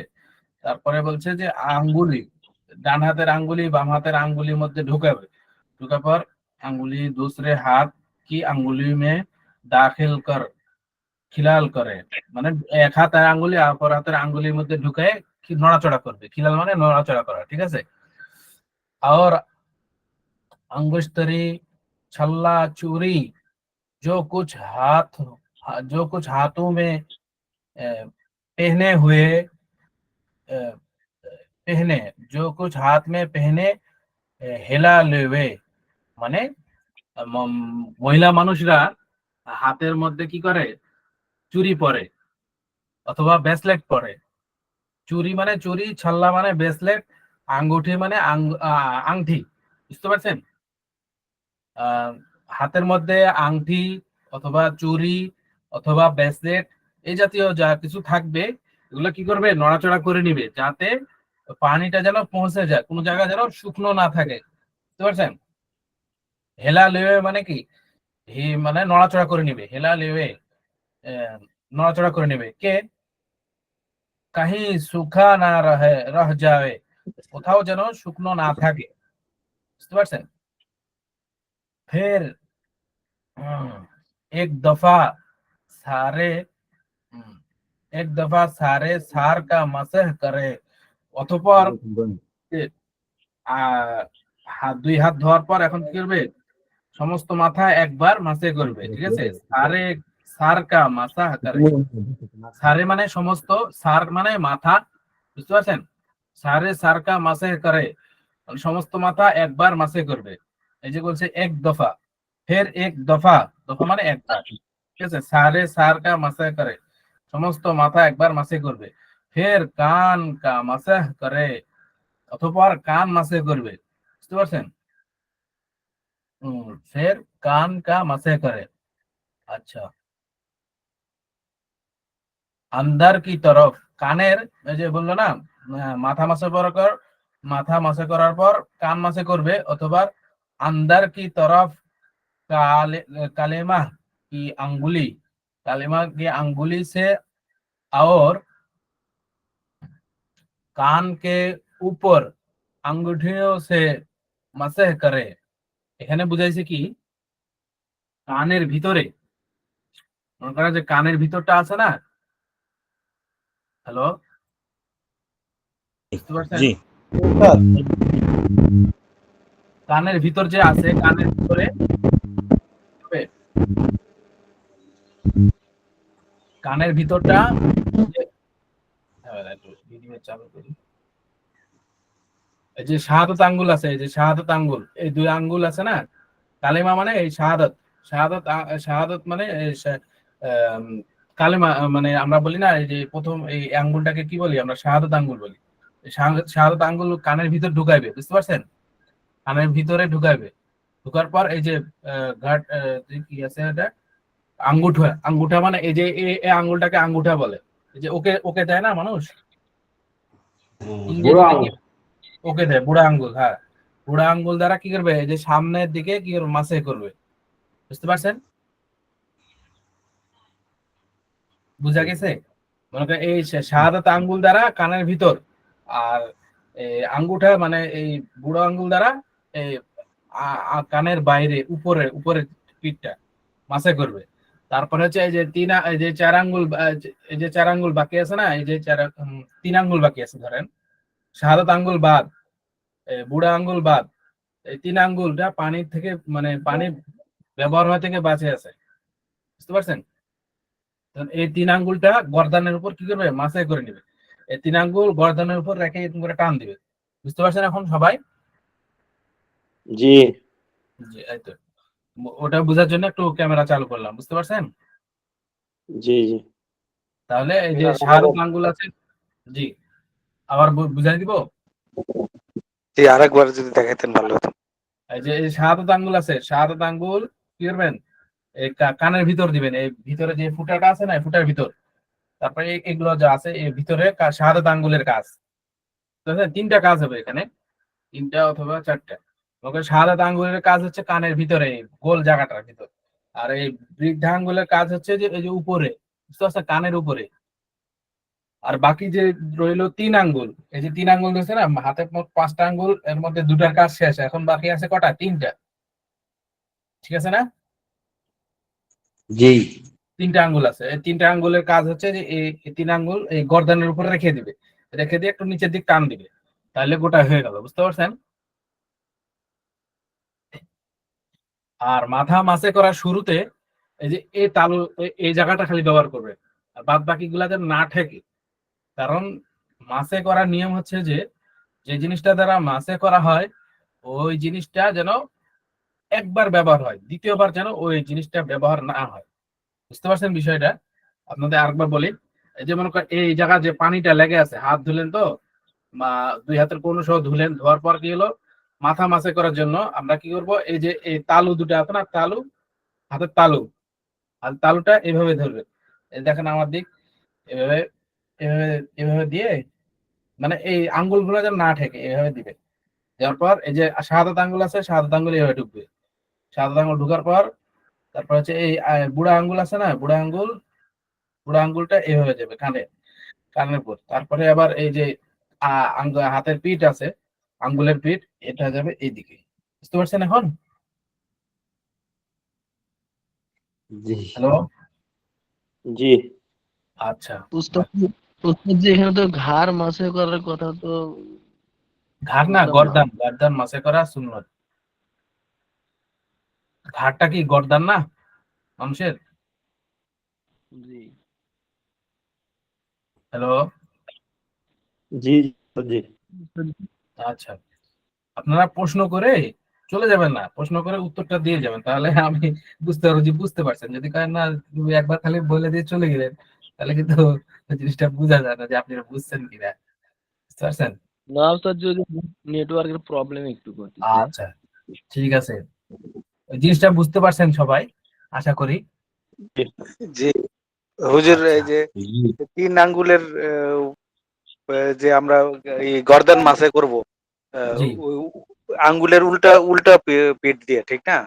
তারপরে বলছে যে আঙ্গুলি, ডান হাতের আঙ্গুলি বাম হাতের আঙ্গুলির মধ্যে ঢুকাবে, ঢুকার পর আঙ্গুলি दूसरे हाथ की अंगुली में दाखिल कर খিলাল করে, মানে এক হাতের আঙ্গুলি অপর হাতের আঙ্গুলির মধ্যে ঢুকায় নড়াচড়া করবে। খিলাল মানে নড়াচড়া করা, ঠিক আছে? और अंगुष्तरी छल्ला चूरी जो कुछ हाथों में पहने हुए पहने जो कुछ हाथ में पहने হেলা লেবে, মানে মহিলা মানুষরা হাতের মধ্যে কি করে, চুরি পরে অথবা ব্রেসলেট পরে। চুরি মানে চুরি, ছাল্লা মানে ব্রেসলেট, আঙ্গুঠি মানে আংটি। বুঝতে পারছেন? আহ, হাতের মধ্যে আংটি অথবা চুরি অথবা ব্রেসলেট এই জাতীয় যা কিছু থাকবে, এগুলো কি করবে, নড়াচড়া করে নিবে, যাতে পানিটা যেন পৌঁছে যায়, কোনো জায়গা যেন শুকনো না থাকে। বুঝতে পারছেন? হেলা লেবে মানে কি, মানে নড়াচড়া করে নিবে, হেলা লেবে নড়াচড়া করে নিবে। কে কাহি সুখা না রহ যাবে, কোথাও যেন শুকনো না থাকে। বুঝতে পারছেন? ফের এক দফা সারে এক দফা সারে সার কা মাসহ করে, অতঃপর দুই হাত ধোয়ার পর এখন কি করবে, সমস্ত মাথা একবার মাসে করবে, ঠিক আছে? সারে সার কা মাসাহ করে, সারে মানে সমস্ত, সার মানে মাথা। বুঝতে পারছেন? সারে সার কা মাসে করে, মানে সমস্ত মাথা একবার মাসে করবে। এই যে বলছে এক দফা, ফের এক দফা, দফা মানে একবার, ঠিক আছে? সারে সার কা মাসে করে, সমস্ত মাথা একবার মাসে করবে। ফের কান কা মাসাহ করে, অতঃপর কান মাসে করবে। বুঝতে পারছেন? ফের কান কা মাসে করে। আচ্ছা, अंदर की तरफ কানের, এই যে বললো না মাথা মাসে করার পর কান মাসে করবে, অথবা अंदर की तरफ कालेमा की अंगुली, कालेमा की अंगुली से और कान के ऊपर अंगूठियों से मसह करे। এখানে বুঝাইছে কি, কানের ভিতরে, মনে করেন যে কানের ভিতরটা আছে না, হ্যালো, বুঝতে পারছেন? জি কানের ভিতর যে আছে, কানের ভিতরে কানের ভিতরটা একটু ভিডিও চালু করি। এই যে শাহাদাত আঙ্গুল আছে, এই যে শাহাদাত আঙ্গুল, এই দুই আঙ্গুল আছে না, কালেমা মানে এই শাহাদাত, শাহাদাত মানে কালেমা, মানে আমরা বলি না এই যে প্রথম এই আঙ্গুলটাকে কি বলি আমরা, শাহাদাত আঙ্গুল বলি। শাহাদাত আঙ্গুল কানের ভিতর ঢুকাইবে, বুঝতে পারছেন? কানের ভিতরে ঢুকাইবে, ঢুকার পর এই যে ঘাট কি আছে এটা, আঙ্গুঠা, আঙ্গুঠা মানে এই যে এই আঙ্গুলটাকে আঙ্গুঠা বলে। এই যে ওকে ওকে দেয় না মানুষ, ইংরেজিতে কি ওকে দেয়, বুড়া আঙ্গুল, হ্যাঁ, বুড়া আঙ্গুল দ্বারা কি করবে, এই যে সামনের দিকে কি করবে, মাসে করবে, বুঝতে পারছেন? বুঝা গেছে? মনে করেন এই শাহাদাত আঙ্গুল দ্বারা কানের ভিতর, আর আঙ্গুঠা মানে এই বুড়ো আঙ্গুল দ্বারা এই কানের বাইরে উপরে উপরে পিঠটা মাসে করবে। তারপরে হচ্ছে এই যে এই যে চার আঙ্গুল, এই যে চার আঙ্গুল বাকি আছে না, এই যে তিন আঙ্গুল বাকি আছে ধরেন, শাহাদাত আঙ্গুল বাদ, বুড়া আঙ্গুল বাদ, এই তিন আঙ্গুলটা পানির থেকে মানে পানি ব্যবহার হওয়া থেকে বাঁচে আছে, বুঝতে পারছেন? এই তিন আঙ্গুলটা গর্দানের উপর কি করবে, মাসাই করে নিবে। এই তিন আঙ্গুল গর্দানের উপর রেখে এরকম করে টান দিবে, বুঝতে পারছেন এখন সবাই? জি জি, এই তো। ওটা বোঝার জন্য একটু ক্যামেরা চালু করলাম, বুঝতে পারছেন? জি জি তাহলে এই যে শাহাদাত আঙ্গুল আছে, জি, আবার বুঝাই দিব। জি আরেকবার যদি দেখাইতেন ভালো হতো। এই যে এই শাহাদাত আঙ্গুল আছে, শাহাদাত আঙ্গুল কি করবেন, এই কানের ভিতর দিবেন, এই ভিতরে যে ফুটাটা আছে না, ফুটার ভিতর, তারপরে এগুলো যা আছে এই ভিতরে শাহাদাত আঙ্গুলের কাজ, তিনটা কাজ হবে এখানে, তিনটা অথবা চারটা। ওকে, শাহাদাত আঙ্গুলের কাজ হচ্ছে কানের ভিতরে এই গোল জায়গাটার ভিতর, আর এই বৃদ্ধা আঙ্গুলের কাজ হচ্ছে যে এই যে উপরে, বুঝতে পারছেন, কানের উপরে। আর বাকি যে রইলো তিন আঙ্গুল, এই যে তিন আঙ্গুল রয়েছে না হাতে, মোট পাঁচটা আঙ্গুল, এর মধ্যে দুটার কাজ শেষ, এখন বাকি আছে কটা, তিনটা, ঠিক আছে না? জি তিনটা আঙ্গুল আছে, এই তিনটা আঙ্গুলের কাজ হচ্ছে যে এই তিন আঙ্গুল এই গর্দানের উপরে রেখে দিবে, রেখে দিয়ে একটু নিচের দিক টান দিবে, তাহলে গোটা হয়ে গেল, বুঝতে পারছেন? আর মাথা মাসে করার শুরুতে এই যে এই তালু, এই জায়গাটা খালি ব্যবহার করবে, আর বাদ বাকি গুলা যেন না ঠেকে। কারণ মাসে করার নিয়ম হচ্ছে যে যে জিনিসটা দ্বারা মাসে করা হয় ওই জিনিসটা যেন একবার ব্যবহার হয়, দ্বিতীয়বার যেন ওই জিনিসটা ব্যবহার না হয়, বুঝতে পারছেন বিষয়টা? আপনাদের আরেকবার বলি, এই যে মনে করেন এই জায়গা যে পানিটা লেগে আছে, হাত ধুলেন তো, বা দুই হাতের কোনো সহ ধুলেন, ধোয়ার পর কি হলো, মাথা মাসে করার জন্য আমরা কি করব, এই যে এই তালু দুটো আছে না, তালু, হাতের তালু, আর তালুটা এভাবে ধরবে, এই দেখেন আমার দিক, এভাবে এভাবে এভাবে দিয়ে, মানে এই আঙ্গুল গুলো যেন না ঠেকে, এভাবে দিবে। দেওয়ার পর এই যে শাহাদাত আঙ্গুল আছে, শাহাদাত আঙ্গুল এভাবে ঢুকবে, শাহাদাত আঙ্গুল ঢুকার পর তারপর হচ্ছে এই বুড়া আঙ্গুল আছে না, বুড়া আঙ্গুলটা এভাবে যাবে কানে, কানের উপর। তারপরে আবার এই যে হাতের পিঠ আছে, আঙ্গুলের পিঠ, এটা যাবে এইদিকে, বুঝতে পারছেন এখন? জি হ্যালো, জি আচ্ছা। উস্তাদ উস্তাদ জি, এখানে তো ঘাড় মাসে করার কথা তো ঘাড় না, বুঝলাম না। গর্দান, গর্দান মাসে করা সুন্নত। ঘাড়টা কি গর্দান না মানুষের? জি হ্যালো, জি জি আচ্ছা, আপনারা প্রশ্ন করে চলে যাবেন না, প্রশ্ন করে উত্তরটা দিয়ে যাবেন, তাহলে আমি বুঝতে পারবো যে বুঝতে পারছেন। যদি করেন না, তুমি একবার খালি বলে দিয়ে চলে গেলেন, তাহলে কিন্তু ওই জিনিসটা বোঝা যায় না যে আপনি বুঝছেন কিনা, বুঝতে পারছেন? না উস্তাদ, যদি নেটওয়ার্কের প্রবলেম একটু করতেছে। আচ্ছা, ঠিক আছে, ওই জিনিসটা বুঝতে পারছেন সবাই, আশা করি। জি হুজুর, আচ্ছা, এই যে তিন আঙ্গুলের যে আমরা এই গর্দান মাসে করব, জি, আঙ্গুলের উল্টা উল্টা পিঠ দিয়ে, ঠিক না?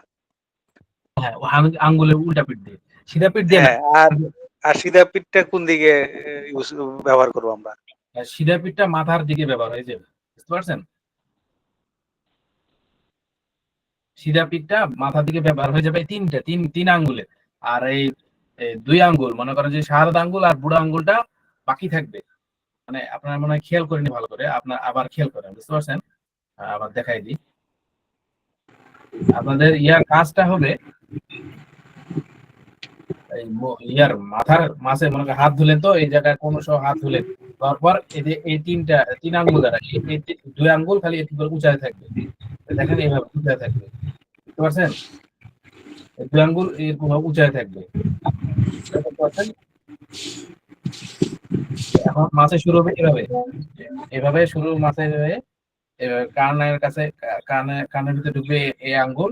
হ্যাঁ, ও আঙ্গুলের উল্টা পিঠ দিয়ে, সিধা পিঠ দিয়ে না। হ্যাঁ, আর সিধা পিঠটা কোন দিকে ব্যবহার করবো আমরা? সিধা পিঠটা মাথার দিকে ব্যবহার হয়ে যাবে, বুঝতে পারছেন? সিধা পিঠটা মাথার দিকে ব্যবহার হয়ে যাবে তিনটা, তিন আঙ্গুলে। আর এই দুই আঙ্গুল, মনে করেন যে শাহাদাত আঙ্গুল আর বুড়ো আঙ্গুলটা বাকি থাকবে, মানে আপনারা মনে হয় খেয়াল করেনি ভালো করে, আপনার আবার খেয়াল করেন, বুঝতে পারছেন? আবার দেখাই দিই। আপনাদের ইয়ার কাজটা হবে এই ইয়ার মাথার মাঝে মনে করেন হাত ধুলেন, তো এই জায়গায় কোন সহ হাত ধুলেন, তারপর এই যে এই তিন আঙ্গুল দ্বারা এই দুই আঙ্গুল খালি একটু করে উঁচায় থাকবে, দেখেন এইভাবে উঁচায় থাকবে, বুঝতে পারছেন? এই দুই আঙ্গুল এরকম ভাবে উঁচায় থাকবে, বুঝতে পারছেন? এখন মাছে শুরু হবে এভাবে, এভাবে শুরু মাছে হয়ে কানের কাছে কানের ভিতরে ঢুকবে এই আঙ্গুল,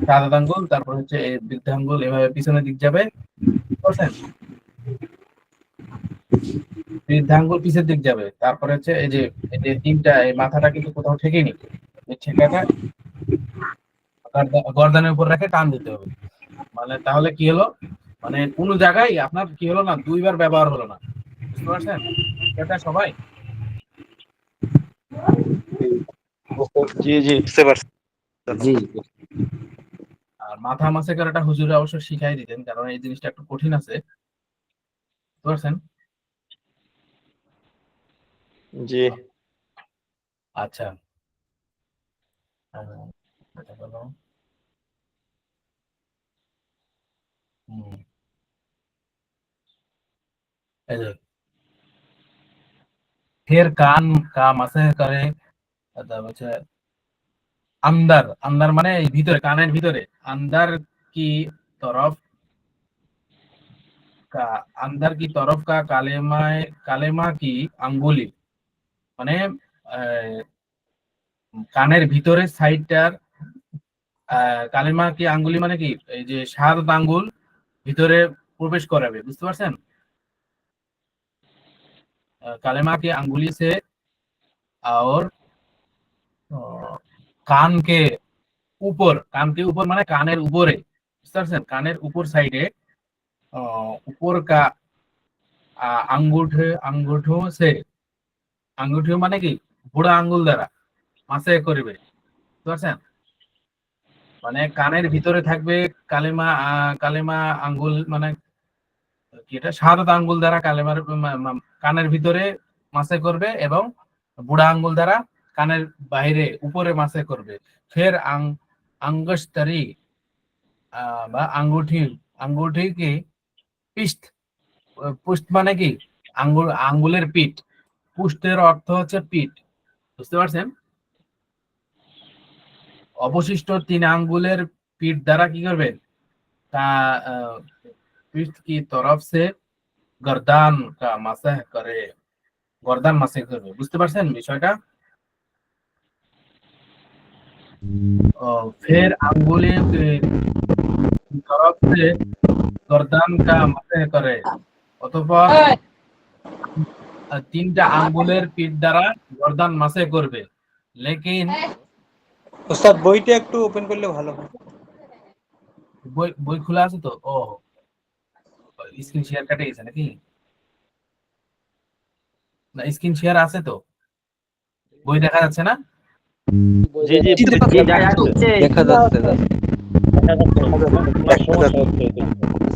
সাদা আঙ্গুল, তারপর হচ্ছে এই বৃদ্ধ আঙ্গুল এভাবে পিছনের দিক যাবে, বুঝছেন? বৃদ্ধ আঙ্গুল পিছের দিক যাবে, তারপরে হচ্ছে এই যে তিনটা এই মাথাটা কিন্তু কোথাও ঠেকেনি, এই ঠেকাটা গর্দানের উপর রেখে টান দিতে হবে। মানে তাহলে কি হলো, মানে কোনো জায়গায় আপনার কি হলো না, দুইবার ব্যবহার হলো না, বুঝতে পারছেন? এটা সবাই জি জি বুঝতে পারছি। জি আর মাথা মাসে করাটা হুজুরে অবশ্য শিখাই দিতেন, কারণ এই জিনিসটা একটু কঠিন আছে, বুঝতে পারছেন? জি আচ্ছা, এটা হলো, এই যে ফের কান কা মাসে করে, তারপর হচ্ছে আন্দার, আন্দার মানে এই ভিতরে, কানের ভিতরে, আন্দার কি তরফ का अंदर की तरफ का कालेमा की अंगुली, মানে কানের ভিতরের সাইডটার কালেমা কি আঙ্গুলি মানে কি এই যে 7 আঙ্গুল ভিতরে প্রবেশ করাবে, বুঝতে পারছেন? কালেমা কি আঙ্গুলি সে और কান কে উপর মানে কানের উপরে, বুঝতে পারছেন? কানের উপর সাইডে উপর কা আঙ্গুঠো সে, আঙ্গুঠো মানে কি বুড়া আঙ্গুল দ্বারা মাসে করবে, বুঝতে পারছেন? মানে কানের ভিতরে থাকবে কালেমা আঙ্গুল, মানে কি এটা 7 আঙ্গুল দ্বারা কালেমার কানের ভিতরে মাসে করবে, এবং বুড়া আঙ্গুল দ্বারা কানের বাইরে উপরে মাসে করবে। ফের আঙ্গস্তরি বা আঙ্গুঠি কি পিষ্ট, পুষ্ট মানে কি আঙ্গুলের পিঠ, পুষ্টের অর্থ হচ্ছে পিঠ, বুঝতে পারছেন? অবশিষ্ট 3 আঙ্গুলের পিঠ দ্বারা কি করবেন, তা पीठ की तरफ से गर्दान का मसह करे, গর্দান মাসে করবে, বুঝতে পারছেন বিষয়টা? फिर अंगुली की तरफ से गर्दान का मसह करे, অতঃপর তিনটা আঙ্গুলের পিঠ দ্বারা গর্দান মাসে করবে, লেকিন ওস্তাদ বইটা একটু ওপেন করলে ভালো হয়। বই খোলা আছে তো? ও স্ক্রিন শেয়ার কাটে গেছে নাকি? না স্ক্রিন শেয়ার আছে তো, বই দেখা যাচ্ছে না? জি জি দেখা যাচ্ছে। দেখা যাচ্ছে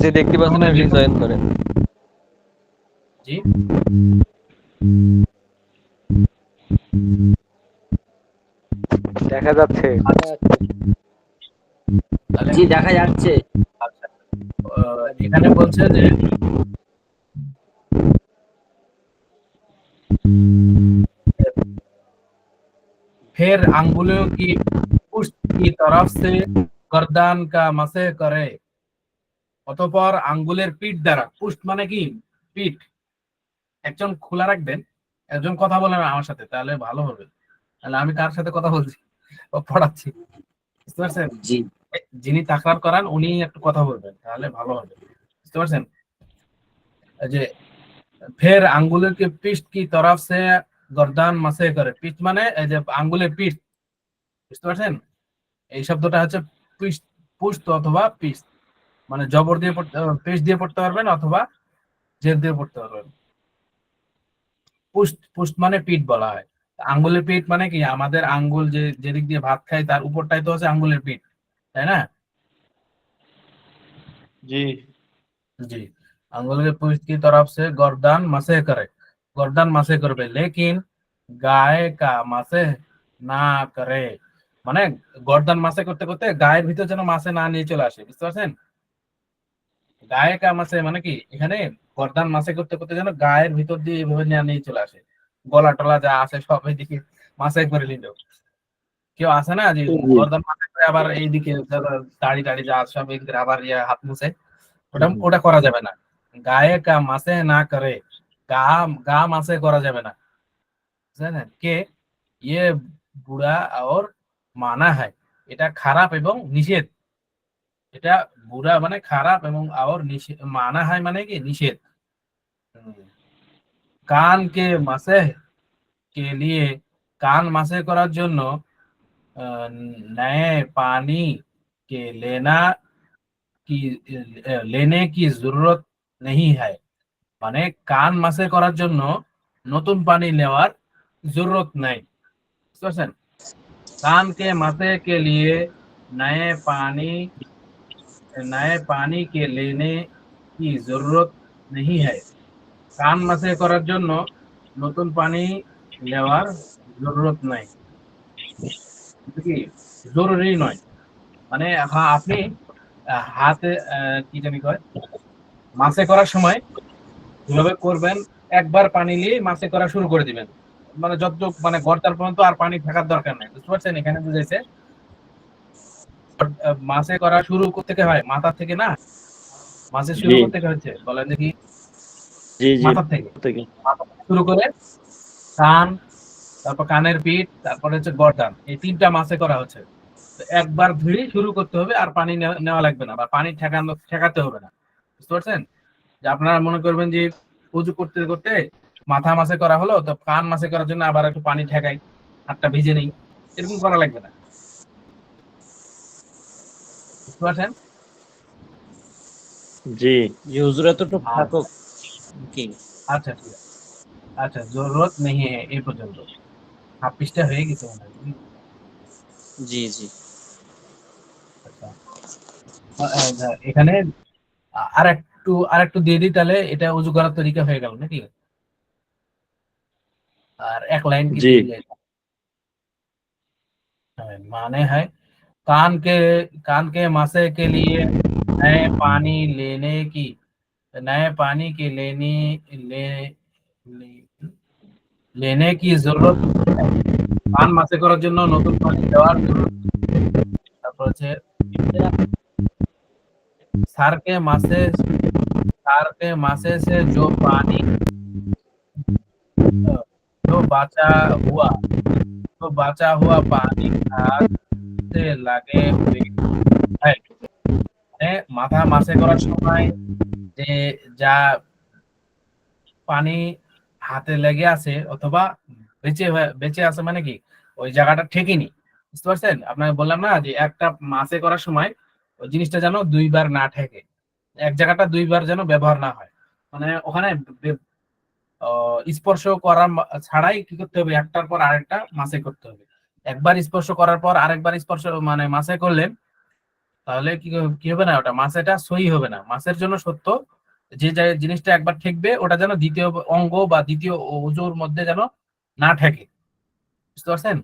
যে দেখতে পাচ্ছেন না জয়েন করেন। জি দেখা যাচ্ছে। জি দেখা যাচ্ছে। আচ্ছা, এখানে বলছে যে फिर अंगुलियों की पुष्ट की तरफ से गर्दन का मसह करे, অতঃপর আঙ্গুলের পিঠ দ্বারা, পুষ্ট মানে কি পিঠ, একজন খোলা রাখবেন, একজন কথা বলেন আমার সাথে, তাহলে ভালো হবে, তাহলে আমি কার সাথে কথা বলছি ও পড়াচ্ছি, বুঝতে পারছেন? জি যিনি তাকরার করান উনি একটু কথা বলবেন, তাহলে ভালো হবে, বুঝতে পারছেন? যে ফের আঙ্গুলের কি পিঠ কি তরফ সে গর্দান মাসে করে, পিঠ মানে এই যে আঙ্গুলের পিঠ, বুঝতে পারছেন? এই শব্দটা হচ্ছে পুষ্ট অথবা পিস, মানে জবর দিয়ে পেশ দিয়ে পড়তে পারবেন অথবা জের দিয়ে পড়তে পারবেন। পুষ্ট মানে পিঠ বলা হয়। আঙ্গুলের পিঠ মানে কি, আমাদের আঙ্গুল যেদিক দিয়ে ভাত খাই তার উপরটাই তো হচ্ছে আঙ্গুলের পিঠ, তাই না? জি জি, আঙ্গুল के पुष्ट की तरफ से गर्दन मसे करे, गर्दन मासे करबे, लेकिन गाय का मासे না করে, মানে গর্দান মাসে করতে করতে গায়ের ভিতর যেন মাসে না নিয়ে চলে আসে, বুঝতে পারছেন? গায়ে কা মাসে মানে কি, এখানে গর্দান মাসে করতে করতে যেন গায়ের ভিতর দিয়ে এইভাবে নিয়ে চলে আসে, গলা টলা যা আছে সব এইদিকে মাসে করে নিল। কেউ আসে না যে গর্দান মাসে করে আবার এইদিকে দাড়ি টাড়ি যা আছে সব এইদিকে আবার হাত মুছে, ওটা ওটা করা যাবে না। গায়ে কা মাসে না করে, গা গা মাসে করা যাবে না, বুঝলেন? কে ইয়ে বুড়া আর মানা হয়, এটা খারাপ এবং নিষেধ। এটা বুড়া মানে খারাপ এবং আর নিষেধ, মানা হয় মানে কি নিষেধ। কান কে মাসে কে লিয়ে, কান মাসে করার জন্য नए पानी के लेने की जरूरत नहीं है, মানে কান মাসে করার জন্য নতুন পানি নেওয়ার জরুরত নাই, বুঝতে পারছেন? कान के मसे के लिए नए पानी के लेने की जरूरत नहीं है, কান মাসে করার জন্য নতুন পানি নেওয়ার জরুরত নাই, কি জরুরি নয়। মানে হ্যাঁ, আপনি হাতে কি জানি কয়, মাসে করার সময় যেভাবে করবেন, একবার পানি নিয়ে মাসে করা শুরু করে দিবেন, মানে যতটুক মানে গর্তার পর্যন্ত আর পানি থাকার দরকার নেই, বুঝতে পারছেন? এখানে বুঝাইছে মাসে করা শুরু করতে হয় মাথা থেকে না, মাসে শুরু করতে হচ্ছে, বলেন দেখি। মাথা থেকে শুরু করে কান, তারপর কানের পিঠ, তারপর হচ্ছে গর্দান, এই তিনটা মাসে করা হচ্ছে। একবার ধরে শুরু করতে হবে, আর পানি নেওয়া লাগবে না, বা পানি ঠেকাতে হবে না, বুঝতে পারছেন? যে আপনারা মনে করবেন যে উজু করতে করতে মাথা মাসে করা হলো, তো কান মাসে করার জন্য আবার একটু পানি ঠেকাই, হাতটা ভিজে নেই, এরকম করা লাগবে না, বুঝতে পারছেন? জি জি হুজুর এতটুকু থাকুক কি। আচ্ছা ঠিক আছে, আচ্ছা জরুরত নেই এই পর্যন্ত, হাফ পৃষ্ঠা হয়ে গেছে মনে হয়। জি জি আচ্ছা, এখানে আর একটু দিয়ে দিই, তাহলে এটা উজু করার তরিকা হয়ে গেল নাকি? আর এক লাইন কি জি দিয়ে माने है कान के मसे के लिए नए पानी लेने की जरूरत है, কান মাসে করার জন্য নতুন পানি দেওয়ার জরুরত। তারপর হচ্ছে सार के मासे से जो पानी जो बचा हुआ पानी हाथ से लगे हुए है, মাথা মাসে করার সময় যে যা পানি হাতে লেগে আছে অথবা বেঁচে আছে, মানে কি ওই জায়গাটা ঠেকেনি, বুঝতে পারছেন? আপনাকে বললাম না যে একটা মাসে করার সময় ওই জিনিসটা যেন দুইবার না ঠেকে, এক জায়গাটা দুইবার যেন ব্যবহার না হয়, মানে ওখানে স্পর্শ করা ছাড়াই কি করতে হবে, একটার পর আরেকটা মাসে করতে হবে। একবার স্পর্শ করার পর আরেকবার স্পর্শ মানে মাসে করলেন, তাহলে কি হবে না, ওটা মাসেটা সহি হবে না। মাসের জন্য সত্য যে জিনিসটা একবার ঠেকবে, ওটা যেন দ্বিতীয় অঙ্গ বা দ্বিতীয় ওজুর মধ্যে যেন না ঠেকে, বুঝতে পারছেন?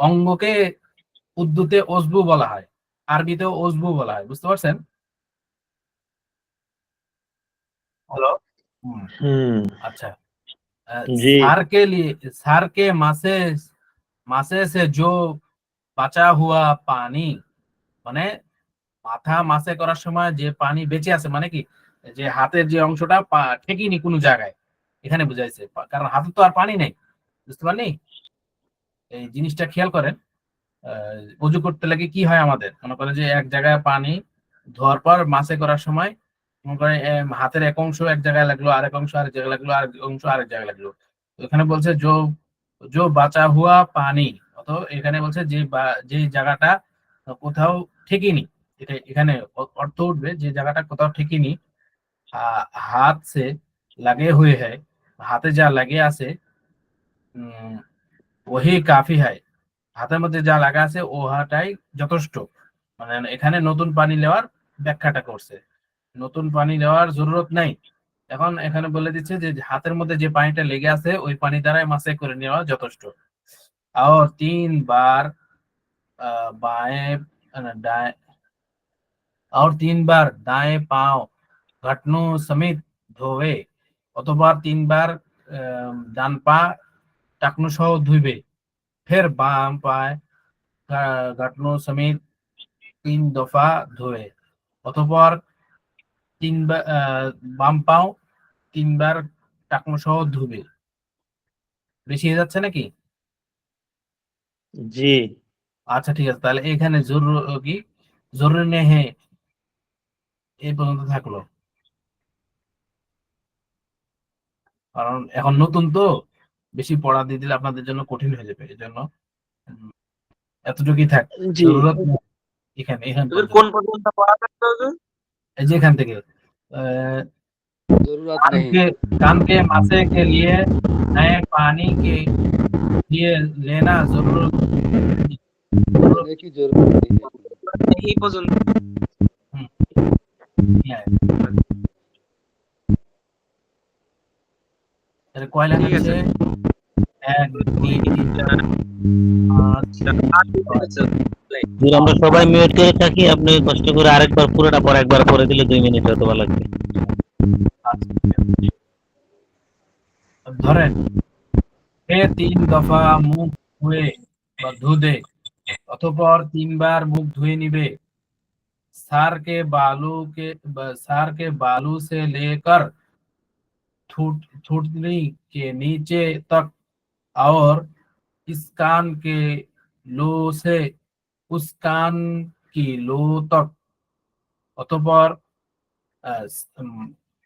অঙ্গকে উর্দুতে ওজবু বলা হয়, আরবিতেও ওজবু বলা হয়, বুঝতে পারছেন? হ্যালো, अच्छा जी सार के मासे से जो बचा हुआ पानी, মানে মাথা মাসে করার সময় যে পানি বেঁচে আছে, মানে কি যে হাতের যে অংশটা ঠেকিনি কোনো জায়গায়, এখানে বুঝাইছে, কারণ হাতে তো আর পানি নেই, বুঝতে পারলি? এই জিনিসটা খেয়াল করেন। উজু করতে লাগে কি হয় আমাদের, মনে করেন যে এক জায়গায় পানি ধোয়ার পর মাসে করার সময় মনে করেন হাতের এক অংশ এক জায়গায় লাগলো, আরেক অংশ আরেক জায়গায় লাগলো, আরেক অংশ আরেক জায়গায় লাগলো। তো এখানে বলছে জো বাঁচা হুয়া পানি, অথবা এখানে বলছে যে জায়গাটা কোথাও ঠেকেনি, এটা এখানে অর্থ উঠবে যে জায়গাটা কোথাও ঠেকেনি, হাত সে লাগে হুয়ে হ্যায়, হাতে যা লাগে আছে ওহি কাফি হয়, হাতের মধ্যে যা লাগা আছে ওহাটাই যথেষ্ট। মানে এখানে নতুন পানি নেওয়ার ব্যাখ্যাটা করছে, নতুন পানি নেওয়ার জরুরত নাই, এখন এখানে বলে দিচ্ছে যে হাতের মধ্যে যে পানিটা লেগে আছে ওই পানি দ্বারাই মাসে করে নেওয়া যথেষ্ট। और 3 बार बाएं दाएं और 3 बार दाएं पांव घुटनों समेत धोवे, অতঃপর 3 বার ডান পা টাকনু সহ ধুইবে, ফের বাম পায়ে ঘুটনों समेत 3 দফা ধোবে, অতঃপর 3 বার বাম পাও 3 বার টাকনু সহ ধুবে। বেশি হয়ে যাচ্ছে নাকি? জি। আচ্ছা ঠিক আছে, তাহলে এখানে কি জরুরি নেহে এই পর্যন্ত থাকলো, কারণ এখন নতুন তো বেশি পড়া দিয়ে দিলে আপনাদের জন্য কঠিন হয়ে যাবে, এই জন্য এতটুকুই থাক। জি। জরুরত নেই এখানে হুজুর কোন পর্যন্ত পড়া থাকতো হুজুর? এই যে এখান থেকে আহ, जरूरत कान नहीं। के कान के मासे के लिए नए पानी के लिए लेना जरूरत लेने की जरूरत नहीं है। এই পর্যন্ত। नहीं है। তাহলে কয় লাইন ঠিক আছে। আছে? 1 2 3 4 5 যদি আমরা সবাই মিউট করে থাকি, আপনি কষ্ট করে আরেকবার পুরোটা পর একবার পড়ে দিলে 2 মিনিট হয়তো বা লাগবে। ধরেন সে 3 দফা মুখ ধুয়ে বা ধুদে, অতঃপর 3 বার মুখ ধুয়ে নিবে, सार के बालू से लेकर थुथनी के नीचे तक और इस कान के लो से उस कान की लो तक, অতঃপর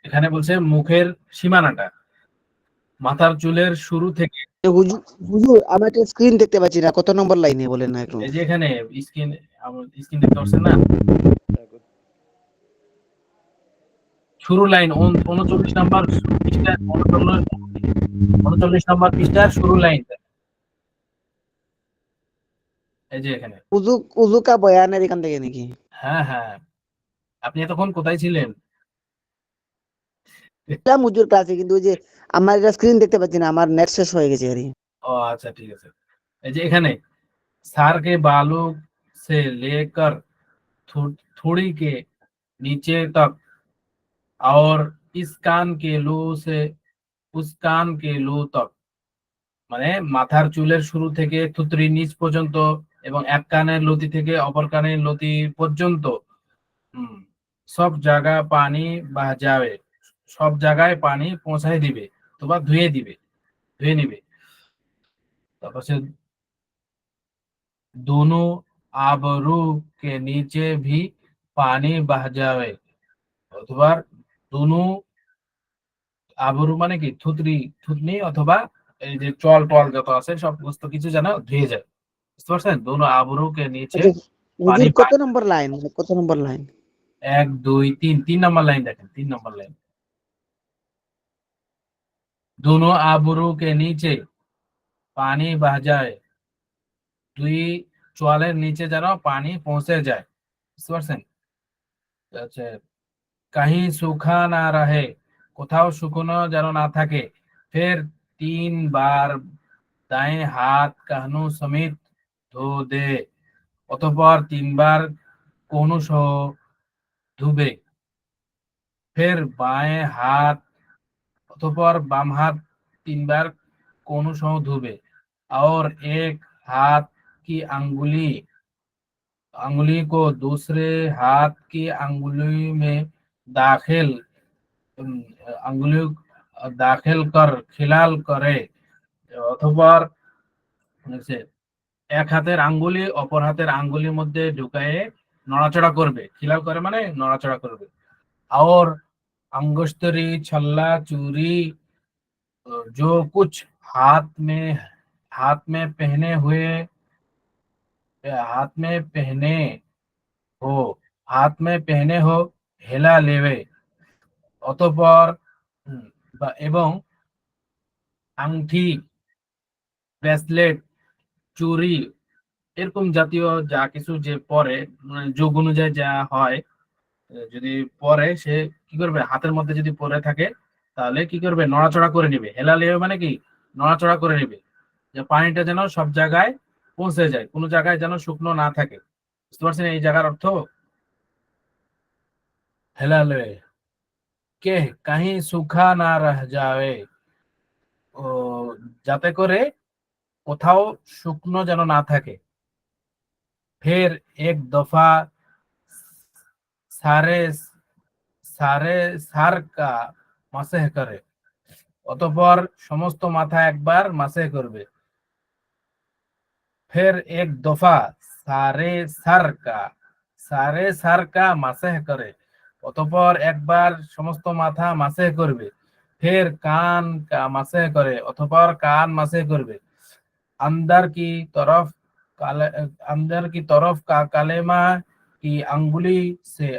এখানে বলছে মুখের সীমানাটা মাথার চুলের শুরু থেকে, হুজুর হুজুর, আমি একটা স্ক্রিন দেখতে পাচ্ছি না, কত নম্বর লাইনে বলেন না একটু? এই যে এখানে স্ক্রিন দেখতে পাচ্ছেন না, শুরু লাইন 39 নম্বর পৃষ্ঠা, 39 নম্বর পৃষ্ঠার শুরু লাইন, এই যে এখানে। উজু কা বয়ানের এখান থেকে নাকি? হ্যাঁ হ্যাঁ, আপনি এতক্ষণ কোথায় ছিলেন? হুজুর ক্লাসে, কিন্তু ওই যে আমার এটা স্ক্রিন দেখতে পাচ্ছি না, আমার নেট শেষ হয়ে গেছে আরে। ও আচ্ছা ঠিক আছে, এই যে এখানে सार के बालों से लेकर थोड़ी के नीचे तक और इस कान के लो से उस कान के लो तक, মানে মাথার চুলের শুরু থেকে থুতরির নিচ পর্যন্ত এবং এক কানের লতি থেকে অপর কানের লতি পর্যন্ত সব জায়গা পানি যাবে, সব জায়গায় পানি পৌঁছায় দিবে অথবা ধুয়ে নিবে। তারপর সে दोनों आबरू के नीचे भी पानी बह जावे, অথবা दोनों আবরু মানে কি থুতনি অথবা এই যে চল টল যত আছে সমস্ত কিছু যেন ধুয়ে যায়, বুঝতে পারছেন? दोनों आबरू के नीचे পানি হুজুর কত নম্বর লাইন, কত নম্বর লাইন? 1 2 3 3 নম্বর লাইন দেখেন, 3 নম্বর লাইন। दोनों आबरू के नीचे पानी बह जाए, দুই চোয়ালের নিচে যেন পানি পৌঁছে যায়, বুঝতে পারছেন? আচ্ছা, कहीं सूखा ना रहे, কোথাও শুকনো যেন না থাকে, फिर 3 बार दाएं हाथ कहनों समेत धो दे, অতঃপর 3 বার কোহনু সহ ধুবে, फिर बाएं हाथ, অতঃপর বাম হাত 3 বার কোহনু সহ ধুবে, और एक हाथ की अंगुली को दूसरे हाथ की अंगुली में दाखिल अंगुली दाखिल कर खिलाल करे, অথবা এক হাতের আঙ্গুলি অপর হাতের আঙ্গুলির মধ্যে ঢুকায়ে নড়াচড়া করবে, খিলাল করে মানে নড়াচড়া করবে, और अंगुष्ठरी छल्ला चूरी जो कुछ हाथ में पहने हुए हाथ में पहने हो হেলা লেবে, অতঃপর এবং আংটি ব্রেসলেট চুরি এরকম জাতীয় যা কিছু যে পরে যোগ অনুযায়ী যা হয়, যদি পরে সে কি করবে, হাতের মধ্যে যদি পরে থাকে তাহলে কি করবে, নড়াচড়া করে নিবে। হেলালিও মানে কি, নড়াচড়া করে নিবে, যে পানিটা যেন সব জায়গায় পৌঁছে যায়, কোনো জায়গায় যেন শুকনো না থাকে। বুঝতে পারছেন এই জায়গার অর্থ? হেলালে কে কাহি সুখা না রহ যাবে, ও যাতে করে কোথাও শুকনো যেন না থাকে। ফের এক দফা সারে সারে সার কা মাসেহ করে, অতঃপর সমস্ত মাথা একবার মাসেহ করবে। ফের এক দফা সারে সার কা মাসেহ করে, অতঃপর একবার সমস্ত মাথা মাসেহ করবে। ফের কান কা মাসেহ করে, অতঃপর কান মাসেহ করবে। अंदर की तरफ काले अंदर की तरफ का कलेमा की अंगुली से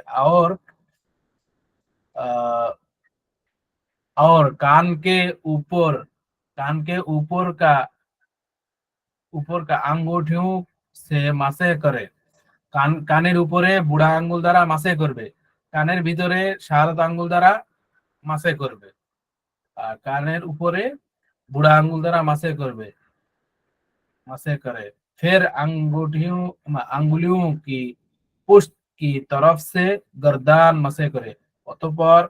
अ, और कान के ऊपर का अंगूठियों से মাসে করে। কানের উপরে বুড়া আঙ্গুল দ্বারা মাসে করবে, কানের ভিতরে শাহাদাত আঙ্গুল দ্বারা মাসে করবে। আর কানের উপরে বুড়া আঙ্গুল দ্বারা মাসে করবে, मासे करे। फिर अंगुलियों की पुष्ट की तरफ से गर्दान মাসে করে, অতঃপর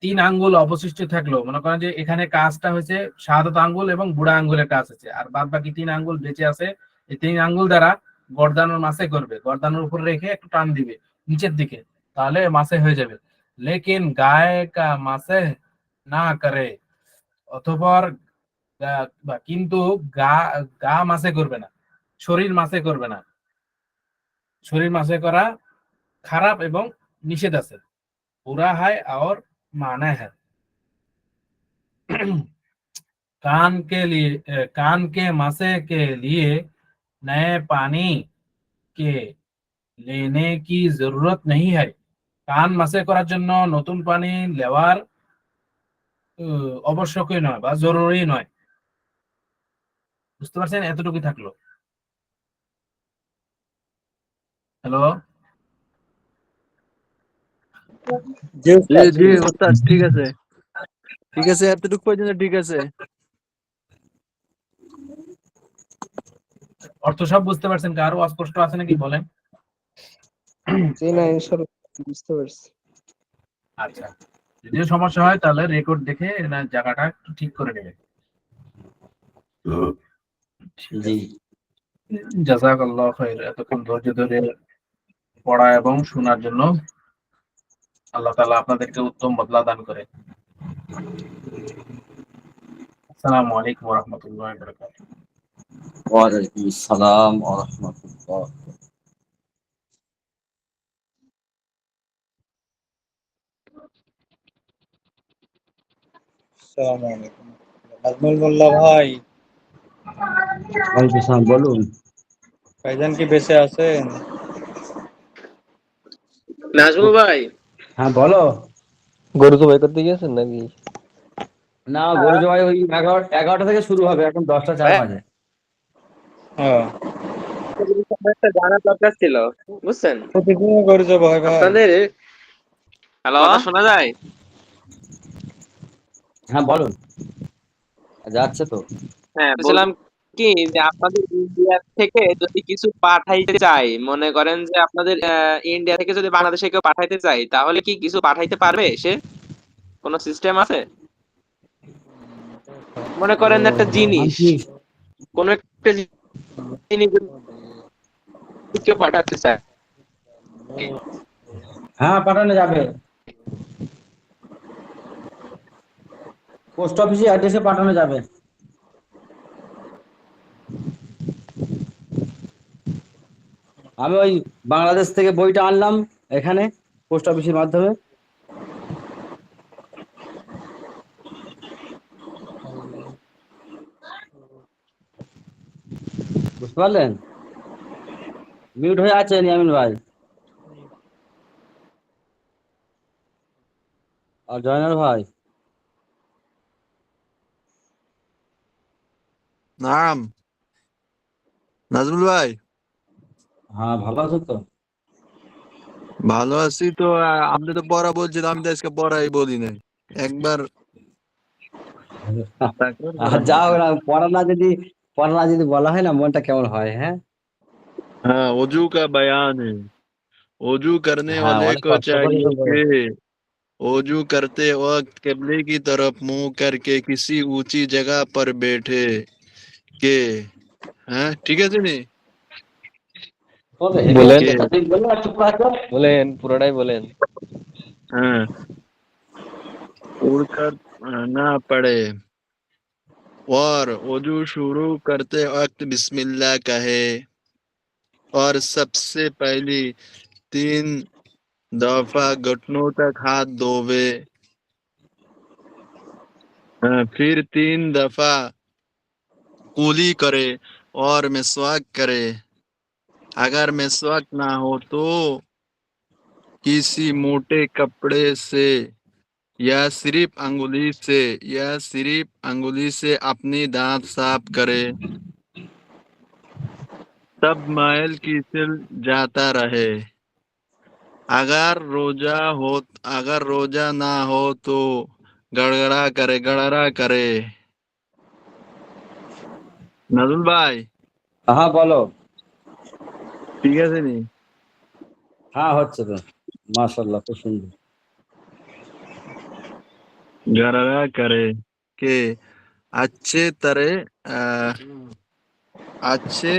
3 আঙ্গুল অবশিষ্ট থাকলো। মনে করেন যে এখানে কাজটা হয়েছে শাহাদাত আঙ্গুল এবং বুড়া আঙ্গুলের কাজ হচ্ছে, আর বাদ বাকি 3 আঙ্গুল বেঁচে আছে। এই 3 আঙ্গুল দ্বারা গর্দানের মাসে করবে, গর্দানের উপর রেখে একটু টান দিবে নিচের দিকে, তাহলে মাসে হয়ে যাবে। লেকিন গায়ে কা মাসে না করে, অতঃপর কিন্তু গা গা মাসে করবে না, শরীর মাসে করবে না। শরীর মাসে করা খারাপ এবং নিষেধ আছে। বুরা হয় আর মানা है। कान के मसे के लिए नए पानी के लेने की जरूरत नहीं है। কান মাসে করার জন্য নতুন পানি লেওয়ার আবশ্যকই নয় বা জরুরি নয়। বুঝতে পারছেন? এতটুকুই থাকলো। হ্যালো, জি জি উস্তাদ। জি ওস্তাদ, ঠিক আছে ঠিক আছে, এতটুকু পর্যন্ত ঠিক আছে। অর্থ সব বুঝতে পারছেন? কারো অস্পষ্ট আছে নাকি বলেন? জি না, ইনশাআল্লাহ বুঝতে পারছি। আচ্ছা, যদি সমস্যা হয় তাহলে রেকর্ড দেখে না জায়গাটা একটু ঠিক করে নেবে। ঠিক জি। আছে, জাযাকাল্লাহ খাইর। এতক্ষণ ধৈর্য ধরে পড়া এবং শোনার জন্য আল্লাহ তাআলা আপনাদেরকে উত্তম বদলা দান করে। আসসালামু আলাইকুম ওয়া রাহমাতুল্লাহি ওয়া বারাকাতুহু। ওয়ালাইকুম আসসালাম ওয়া রাহমাতুল্লাহ। আসসালামু আলাইকুম। নাজমুল মোল্লা ভাই, ওয়ালাইকুম আসসালাম, বলুন। ভাইজান কি বেঁচে আছেন? নাজমুল ভাই, হ্যাঁ বলো। গরু জবাই করতে গিয়েছেন নাকি? না, গরু জবাই ওই 11টা থেকে শুরু হবে, এখন 10টা 4 ভাইয়া, বাজে। হ্যাঁ, একটা জানার দরকার ছিল, বুঝছেন? প্রতিদিন গরু জবাই হয় ভাই। আপনাদের কথা শোনা যায়? হ্যাঁ বলুন, যাচ্ছে তো। হ্যাঁ, বলছিলাম কি যে আপনাদের ইন্ডিয়া থেকে যদি কিছু পাঠাইতে চাই, মনে করেন যে আপনাদের ইন্ডিয়া থেকে যদি বাংলাদেশে কেউ পাঠাইতে চাই, তাহলে কি কিছু পাঠাইতে পারবে সে? কোন সিস্টেম আছে? মনে করেন একটা জিনিস, কোন একটা জিনিস যদি কেউ পাঠাতে চায়, হ্যাঁ পাঠানো যাবে, পোস্ট অফিসে অ্যাড্রেসে পাঠানো যাবে। আমি ওই বাংলাদেশ থেকে বইটা আনলাম এখানে পোস্ট অফিসের মাধ্যমে। বুঝতে পারলেন? মিউট হয়ে আছেন ইয়ামিন ভাই আর জয়নাল ভাই। নাম নাজমুল ভাই, হ্যাঁ ভালো আছো তো? ভালো আছি তো। আপনি তো পড়া বলছেন, আমি তো আজকে পড়াই বলি নাই। একবার তাকরার আর করা যাও যাবে না, পড়া না যদি বলা হয় না, মনটা কেমন হয়, হ্যাঁ। हाँ वजू का बयान है। वजू करने হ্যাঁ, वाले অনেক को কষ্ট করে चाहिए তো বলো। कि वजू करते वक्त किबले की तरफ मुंह करके किसी ऊंची जगह पर बैठे के। हाँ ठीक है सुनी বলেন के। বলেন পুরোটাই বলেন। हाँ उड़कर ना पड़े और वजू शुरू करते वक्त बिस्मिल्लाह कहे और सबसे पहली 3 दफा घुटनों तक हाथ धोवे। फिर 3 दफा कुली करे और मिसवाक करे। अगर मिसवाक ना हो तो किसी मोटे कपड़े से या सिर्फ अंगुली से अपनी दांत साफ करे। तब मैल की सिल जाता रहे। अगर रोजा ना हो तो गड़गड़ा करे। नजुल भाई হ্যাঁ বলো। ঠিক আছে নি? হ্যাঁ হচ্ছে তো, মাশাআল্লাহ, খুব সুন্দর। गड़गड़ा करे के अच्छे तरह अच्छे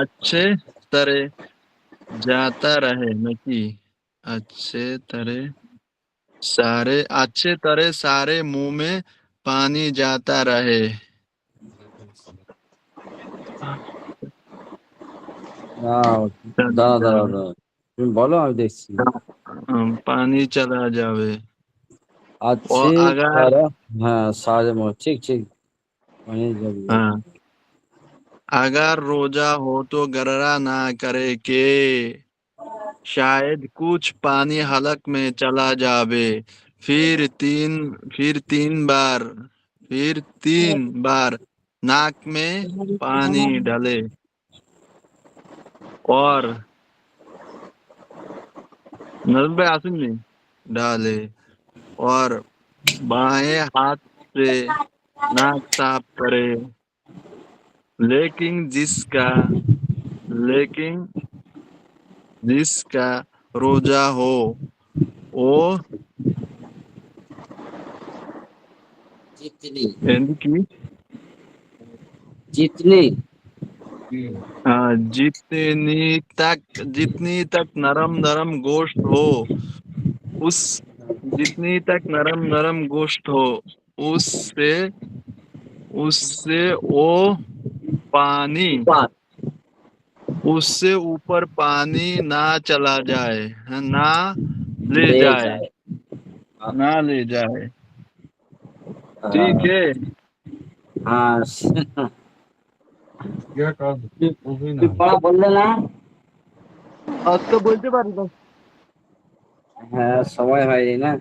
अच्छे तरह जाता रहे नकी अच्छे तरह सारे मुंह में पानी जाता रहे। দাঁড়া দাঁড়া দাঁড়া, তুমি বলো, আমি দেখছি। पानी चला जावे। আছে और अगर তারা, হ্যাঁ সারে ঠিক ঠিক, মানে যাবে। हाँ अगर रोजा हो तो गररा ना करे के शायद कुछ पानी हलक में चला जावे। फिर तीन बार नाक में पानी डाले और नजर पे आसिम नहीं डाले और बाएं हाथ से नाक साफ करे। लेकिन जिसका रोजा हो वो জিতনি की জিতনি जितनी तक नरम नरम गोश्त हो उस जितनी तक नरम नरम गोश्त हो उससे उससे वो पानी उससे ऊपर पानी ना चला जाए, ना ले ले जाए যায়। ना ले जाए। ठीक है হ্যাঁ, তুই পড়া বললে না? আজকে বলতে পারি না। হ্যাঁ, সময় হয়নি না।